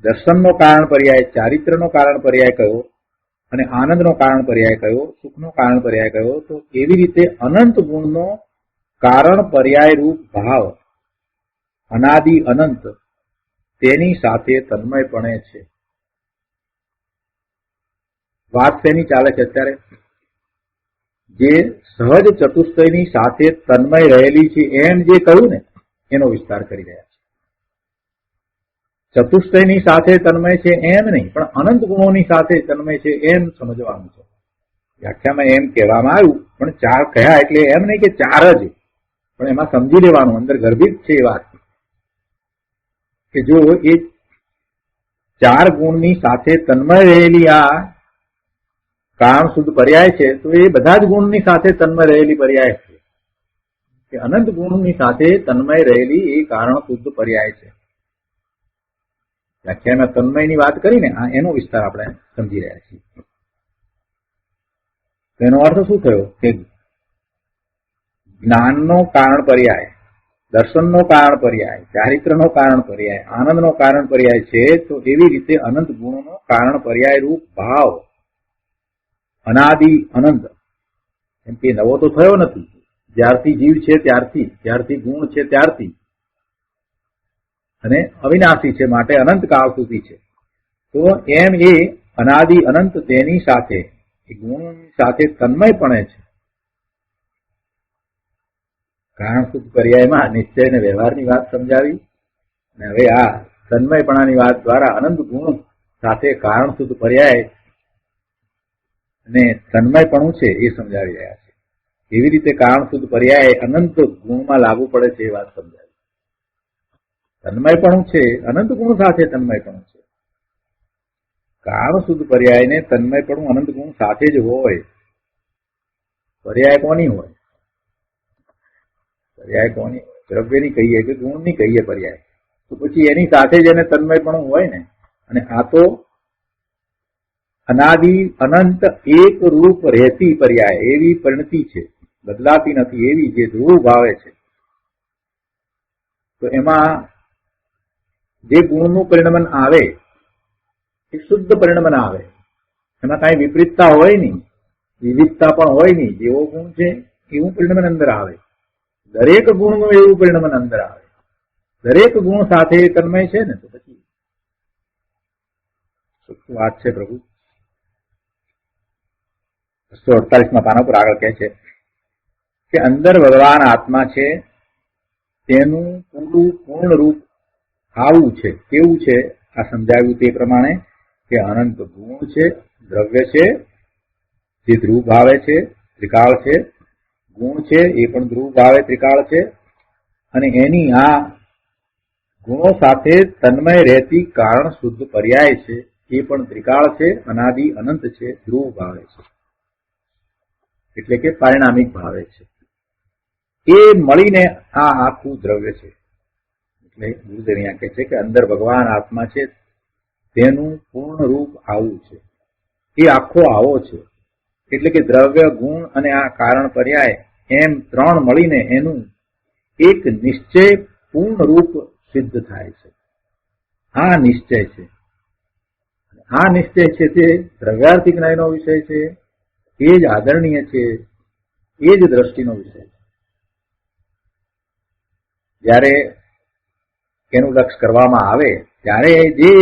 દર્શનનો કારણ પર્યાય, ચારિત્રનો કારણ પર્યાય કયો અને આનંદનો કારણ પર્યાય કયો, સુખનો કારણ પર્યાય કયો, તો એવી રીતે અનંત ગુણનો કારણ પર્યાય રૂપ ભાવ અનાદિ અનંત તેની સાથે તન્મયપણે છે. વાત શેની ચાલે છે અત્યારે? જે સહજ ચતુષ્ટયની સાથે તન્મય રહેલી છે એમ જે કહ્યું ને એનો વિસ્તાર કરી રહ્યા છે. ચતુષ્ટયની સાથે તન્મય છે એમ નહીં, પણ અનંત ગુણોની સાથે તન્મય છે એમ સમજવાનું છે. વ્યાખ્યામાં એમ કહેવામાં આવ્યું, પણ 4 કહ્યા એટલે એમ નહીં કે 4 જ પણ એમાં સમજી લેવાનું, અંદર ગર્ભિત છે એ વાત કે જો એ 4 ગુણની સાથે તન્મય રહેલી આ કારણ શુદ્ધ પર્યાય છે, તો એ બધા જ ગુણની સાથે તન્મય રહેલી પર્યાય છે કે અનંત ગુણની સાથે તન્મય રહેલી એ કારણ શુદ્ધ પર્યાય છે. વ્યાખ્યામાં તન્મયની વાત કરીને એનો વિસ્તાર આપણે સમજી રહ્યા છીએ. તેનો અર્થ શું થયો કે જ્ઞાનનો કારણ પર્યાય, દર્શનનો કારણ પર્યાય, ચારિત્રનો કારણ પર્યાય, આનંદનો કારણ પર્યાય છે, તો એવી રીતે અનંત ગુણોનો કારણ પર્યાય રૂપ ભાવ અનાદિ અનંત, એમ કે નવો તો થયો નથી, જ્યારથી જીવ છે ત્યારથી ગુણ છે ત્યારથી, અને અવિનાશી છે માટે અનંત કાળ સુધી છે. તો એમ એ અનાદિ અનંત તેની સાથે એ ગુણોની સાથે તન્મયપણે છે. કારણ શુદ્ધ પર્યાયમાં નિશ્ચય અને વ્યવહારની વાત સમજાવી, અને હવે આ તન્મયપણાની વાત દ્વારા અનંત ગુણ સાથે કારણ શુદ્ધ પર્યાય અને તન્મયપણું છે એ સમજાવી રહ્યા છે. એવી રીતે કારણ શુદ્ધ પર્યાય અનંત ગુણમાં લાગુ પડે છે એ વાત સમજાવી. તન્મયપણું છે અનંત ગુણ સાથે તન્મયપણું છે. કારણ શુદ્ધ પર્યાયને તન્મયપણું અનંત ગુણ સાથે જ હોય. પર્યાય કોની હોય? પર્યાય કોની? દ્રવ્યની કહીએ કે ગુણની કહીએ પર્યાય, તો પછી એની સાથે જ એને તન્મયપણું હોય ને. અને આ તો અનાદિ અનંત એક રૂપ રહેતી પર્યાય, એવી પરિણતિ છે, બદલાતી નથી એવી, જે ધ્રુવ ભાવે છે. તો એમાં જે ગુણનું પરિણમન આવે એ શુદ્ધ પરિણમન આવે, એમાં કાંઈ વિપરીતતા હોય નહીં, વિવિધતા પણ હોય નહીં. જેવો ગુણ છે એવું પરિણમન અંદર આવે, દરેક ગુણનું એવું પરિણમન અંદર આવે. દરેક ગુણ સાથે તન્મય છે ને, તો પછી શું વાત છે પ્રભુ. 148માં પાના પર આગળ કહે છે કે અંદર ભગવાન આત્મા છે, તેનું પૂર્ણ રૂપ આવું છે. કેવું છે? આ સમજાવ્યું તે પ્રમાણે કે અનંત ગુણ છે, દ્રવ્ય છે, જે ધ્રુવ ભાવે છે, ત્રિકાળ છે, ગુણ છે એ પણ ધ્રુવ ભાવે ત્રિકાળ છે, અને એની આ ગુણો સાથે તન્મય રહેતી કારણ શુદ્ધ પર્યાય છે, એ પણ ત્રિકાળ છે, અનાદિ અનંત છે, ધ્રુવ ભાવે છે, એટલે કે પારિણામિક ભાવે છે. એ મળીને આ આખું દ્રવ્ય છે. એટલે ગુરુદેવ અહીંયા કહે છે કે અંદર ભગવાન આત્મા છે, તેનું પૂર્ણ રૂપ આવું છે. એ આખો આવો છે. એટલે કે દ્રવ્ય, ગુણ અને આ કારણ પર્યાય એમ 3 મળીને એનું એક નિશ્ચય પૂર્ણ રૂપ સિદ્ધ થાય છે. આ નિશ્ચય છે. આ નિશ્ચય છે તે દ્રવ્યાર્થી જ્ઞાનનો વિષય છે, એ જ આદરણીય છે, એ જ દ્રષ્ટિનો વિષય છે. જ્યારે એનું લક્ષ કરવામાં આવે ત્યારે જે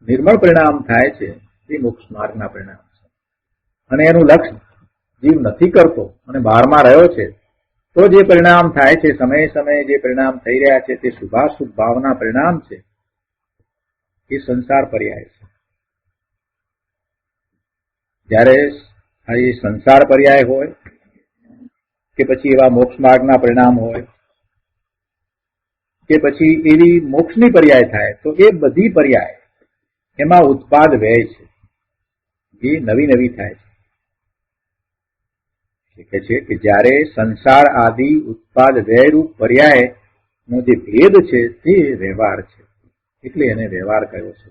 નિર્મળ પરિણામ થાય છે તે મોક્ષ માર્ગના પરિણામ છે. અને એનું લક્ષ જીવ નથી કરતો અને બહારમાં રહ્યો છે, તો જે પરિણામ થાય છે, સમયે સમયે જે પરિણામ થઈ રહ્યા છે, તે શુભાશુભ ભાવના પરિણામ છે. એ સંસાર પર્યાય છે. જ્યારે આ એ સંસાર પર્યાય હોય કે પછી એવા મોક્ષ માર્ગના પરિણામ હોય કે પછી એવી મોક્ષની પર્યાય થાય, તો એ બધી પર્યાય એમાં ઉત્પાદ વ્યય છે, જે નવી નવી થાય છે. કહે છે કે જ્યારે સંસાર આદિ ઉત્પાદ વ્યય રૂપ પર્યાય નો જે ભેદ છે તે વ્યવહાર છે, એટલે એને વ્યવહાર કહ્યો છે.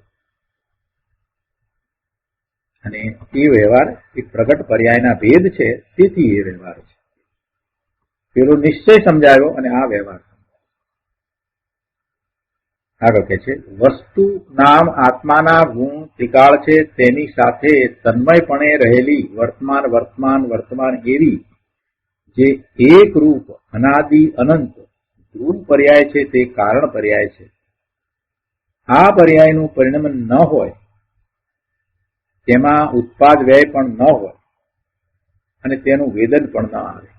અને એ વ્યવહાર એ પ્રગટ પર્યાયના ભેદ છે, તેથી એ વ્યવહાર છે. પેલો નિશ્ચય સમજાયો અને આ વ્યવહાર. આગળ કહે છે વસ્તુ નામ આત્માના ગુણ ત્રિકાળ છે, તેની સાથે તન્મયપણે રહેલી વર્તમાન વર્તમાન વર્તમાન એવી જે એક રૂપ અનાદિ અનંત ધ્રુવ પર્યાય છે, તે કારણ પર્યાય છે. આ પર્યાયનું પરિણમન ન હોય, તેમાં ઉત્પાદ વ્યય પણ ન હોય અને તેનું વેદન પણ ન આવે.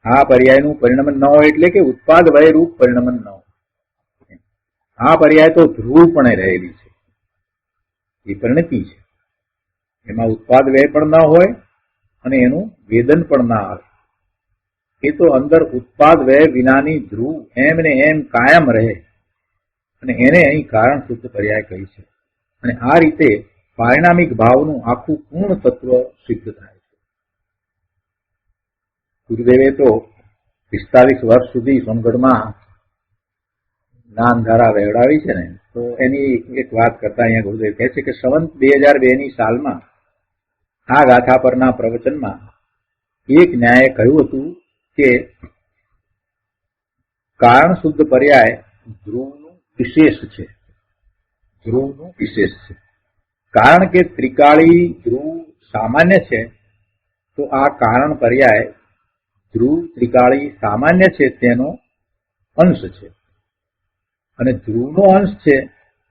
આ પર્યાયનું પરિણમન ન હોય એટલે કે ઉત્પાદ વ્યય રૂપ પરિણમન ન હોય. આ પર્યાય તો ધ્રુવપણે રહેલી છે, એ પરિણતિ છે. એમાં ઉત્પાદ વ્યય પણ ન હોય અને એનું વેદન પણ ના આવે. એ તો અંદર ઉત્પાદ વ્યય વિનાની ધ્રુવ એમ ને એમ કાયમ રહે, અને એને અહીં કારણ શુદ્ધ પર્યાય કહી છે. અને આ રીતે પારિણામિક ભાવનું આખું પૂર્ણ તત્વ સિદ્ધ થાય છે. ગુરુદેવે તો 45 વર્ષ સુધી સોનગઢમાં જ્ઞાનધારા વહેવડાવી છે ને, તો એની એક વાત કરતા અહીંયા ગુરુદેવ કહે છે કે સંવંત 2002ની સાલમાં આ ગાથા પરના પ્રવચનમાં એક ન્યાયે કહ્યું હતું કે કારણ શુદ્ધ પર્યાય ધ્રુવનું વિશેષ છે. ધ્રુવનું વિશેષ છે. કારણ કે ત્રિકાળી ધ્રુવ સામાન્ય છે, તો આ કારણ પર્યાય ધ્રુવ ત્રિકાળી સામાન્ય છે તેનો અંશ છે, અને ધ્રુવનો અંશ છે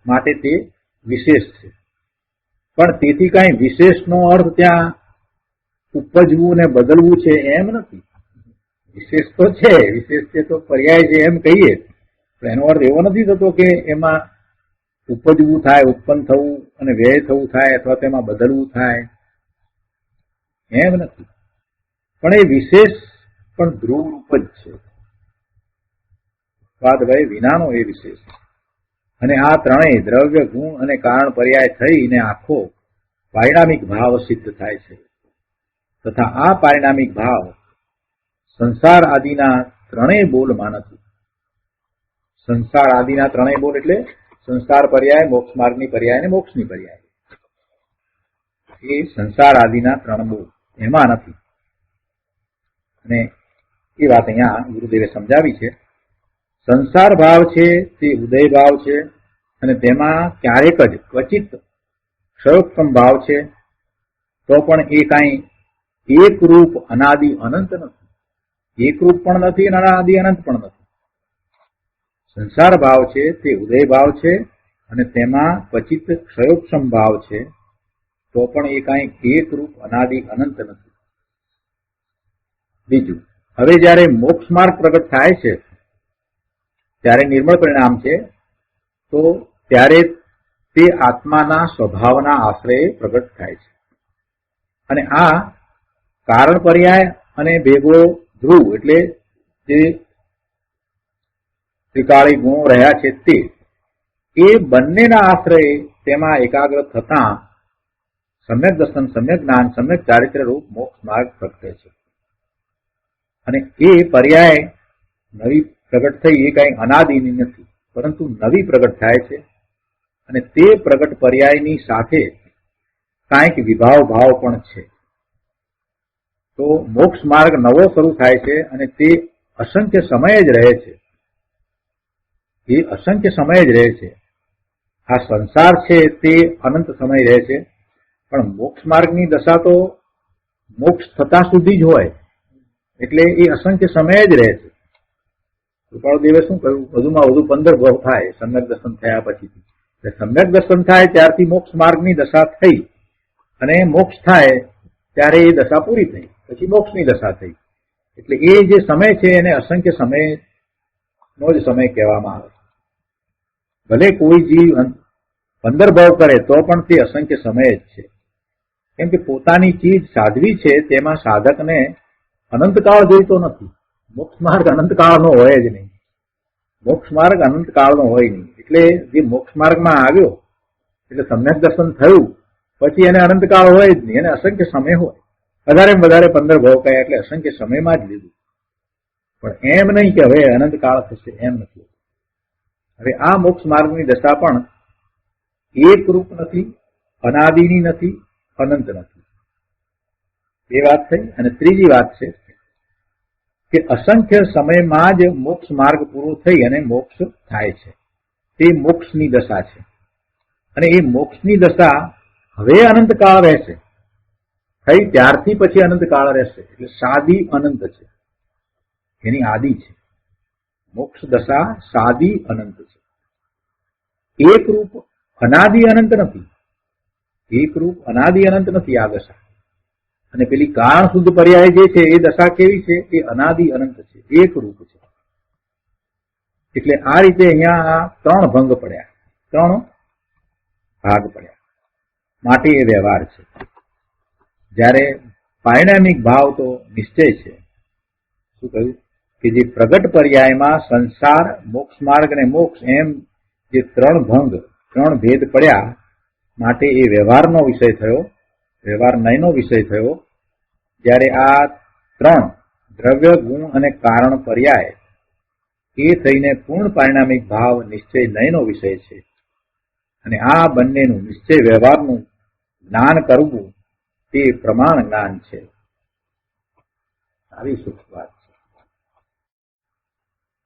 માટે તે વિશેષ છે. પણ તેથી કાંઈ વિશેષનો અર્થ ત્યાં ઉપજવું ને બદલવું છે એમ નથી. વિશેષ તો છે, વિશેષ છે તો પર્યાય છે એમ કહીએ, પણ એનો અર્થ એવો નથી થતો કે એમાં ઉપજવું થાય, ઉત્પન્ન થવું અને વ્યય થવું થાય, અથવા તેમાં બદલવું થાય, એમ નથી. પણ એ વિશેષ પણ ધ્રુવ રૂપ જ છે. ઉત્પાદ વ્યય વિનાનો એ વિશેષ. અને આ ત્રણેય દ્રવ્ય, ગુણ અને કારણ પર્યાય થઈને આખો પારિણામિક ભાવ સિદ્ધ થાય છે. તથા આ પારિણામિક ભાવ સંસાર આદિના ત્રણેય બોલમાં નથી. સંસાર આદિના ત્રણેય બોલ એટલે સંસાર પર્યાય, મોક્ષ માર્ગની પર્યાય અને મોક્ષની પર્યાય, એ સંસાર આદિના ત્રણ બોલ એમાં નથી. અને એ વાત અહીંયા ગુરુદેવે સમજાવી છે. સંસાર ભાવ છે તે ઉદય ભાવ છે, અને તેમાં ક્યારેક જ ક્વચિત ક્ષયોત્તમ ભાવ છે, તો પણ એ કાંઈ એકરૂપ અનાદિ અનંત નથી. એકરૂપ પણ નથી અને અનાદિ અનંત પણ નથી. સંસાર ભાવ છે તે ઉદય ભાવ છે, અને તેમાં ક્વચિત ક્ષયોક્ષમ ભાવ છે, તો પણ એ કાંઈ એકરૂપ અનાદિ અનંત નથી. બીજું, હવે જ્યારે મોક્ષ માર્ગ પ્રગટ થાય છે ત્યારે નિર્મળ પરિણામ છે, તો ત્યારે તે આત્માના સ્વભાવના આશ્રયે પ્રગટ થાય છે. અને આ કારણ પર્યાય અને ભેગો ધ્રુવ એટલે જે ત્રિકાળી ગુણો રહ્યા છે તે એ બંનેના આશ્રયે તેમાં એકાગ્ર થતા સમ્યક દર્શન, સમ્યક જ્ઞાન, સમ્યક ચારિત્ર રૂપ મોક્ષ માર્ગ પ્રગટે છે. અને એ પર્યાય નવી પ્રગટ થઈ એ કઈ અનાદિની નથી, પરંતુ નવી પ્રગટ થાય છે. અને તે પ્રગટ પર્યાયની સાથે કાંઈક વિભાવ ભાવ પણ છે. તો મોક્ષ માર્ગ નવો શરૂ થાય છે, અને તે અસંખ્ય સમય જ રહે છે. એ અસંખ્ય સમય જ રહે છે. આ સંસાર છે તે અનંત સમય રહે છે, પણ મોક્ષ માર્ગની દશા તો મોક્ષ થતા સુધી જ હોય, એટલે એ અસંખ્ય સમય જ રહે છે. કૃપાળુદેવે શું કહ્યું, વધુમાં વધુ 15 ભાવ થાય સમ્યક દર્શન થયા પછીથી. સમ્યક દર્શન થાય ત્યારથી મોક્ષ માર્ગની દશા થઈ, અને મોક્ષ થાય ત્યારે એ દશા પૂરી થઈ, પછી મોક્ષની દશા થઈ. એટલે એ જે સમય છે એને અસંખ્ય સમયનો જ સમય કહેવામાં આવે. ભલે કોઈ જીવ 15 ભાવ કરે તો પણ તે અસંખ્ય સમય જ છે. કેમ કે પોતાની ચીજ સાધવી છે, તેમાં સાધકને અનંતકાળ જોઈતો નથી. મોક્ષ માર્ગ અનંતકાળનો હોય જ નહીં. મોક્ષ માર્ગ અનંતકાળનો હોય નહીં. એટલે જે મોક્ષ માર્ગમાં આવ્યો એટલે સમ્યક દર્શન થયું પછી એને અનંતકાળ હોય જ નહીં, એને અસંખ્ય સમય હોય. વધારે વધારે 15 ભાવ કયા એટલે અસંખ્ય સમયમાં જ લીધું. પણ એમ નહીં કે હવે અનંતકાળ થશે, એમ નથી. હવે આ મોક્ષ માર્ગની દશા પણ એકરૂપ નથી, અનાદિની નથી, અનંત નથી. એ વાત થઈ. અને ત્રીજી વાત છે કે અસંખ્ય સમયમાં જ મોક્ષ માર્ગ પૂરો થઈ અને મોક્ષ થાય છે. તે મોક્ષની દશા છે, અને એ મોક્ષની દશા હવે અનંતકાળ રહેશે. થઈ ત્યારથી પછી અનંતકાળ રહેશે. એટલે સાદી અનંત છે, એની આદિ છે. મોક્ષ દશા સાદી અનંત છે. એકરૂપ અનાદિ અનંત નથી. એકરૂપ અનાદિ અનંત નથી આ દશા. અને પેલી કારણ શુદ્ધ પર્યાય જે છે એ દશા કેવી છે, એ અનાદિ અનંત છે, એક રૂપ છે. એટલે આ રીતે અહીંયા 3 ભંગ પડ્યા, 3 ભાગ પડ્યા. માટે એ વ્યવહાર છે. જ્યારે પારિણામિક ભાવ તો નિશ્ચય છે, શું કહ્યું કે જે પ્રગટ પર્યાયમાં સંસાર, મોક્ષ માર્ગ અને મોક્ષ એમ જે ત્રણ ભંગ, ત્રણ ભેદ પડ્યા, માટે એ વ્યવહારનો વિષય થયો, વ્યવહાર નયનો વિષય થયો. જ્યારે આ ત્રણ દ્રવ્ય, ગુણ અને કારણ પર્યાય એ થઈને પૂર્ણ પારિણામિક ભાવ નિશ્ચય નયનો વિષય છે. અને આ બંનેનું નિશ્ચય વ્યવહારનું જ્ઞાન કરવું તે પ્રમાણ જ્ઞાન છે. આવી સૂક્ષ્મ વાત છે.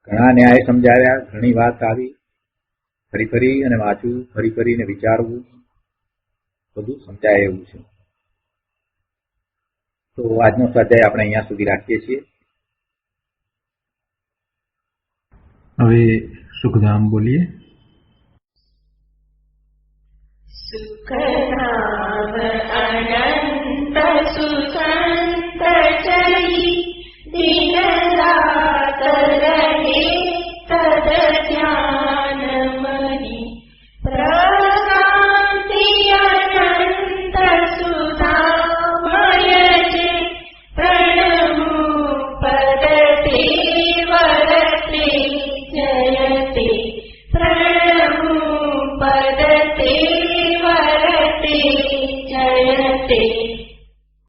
ઘણા ન્યાય સમજાવ્યા, ઘણી વાત આવી, ફરી અને વાંચવું, ફરીને વિચારવું, બધું સમજાય એવું છે. તો આજનો સ્વાધ્યાય આપણે અહીંયા સુધી રાખીએ છીએ. હવે સુખધામ બોલીએ. સુખધામ અનંત સુસંત ચરી દિન રાત રહે તદ ધ્યાન મની પ્રકાંતિ અનંત સુધામય જે પ્રણમુ પદતે વરતે જયતે પ્રણમુ પદતે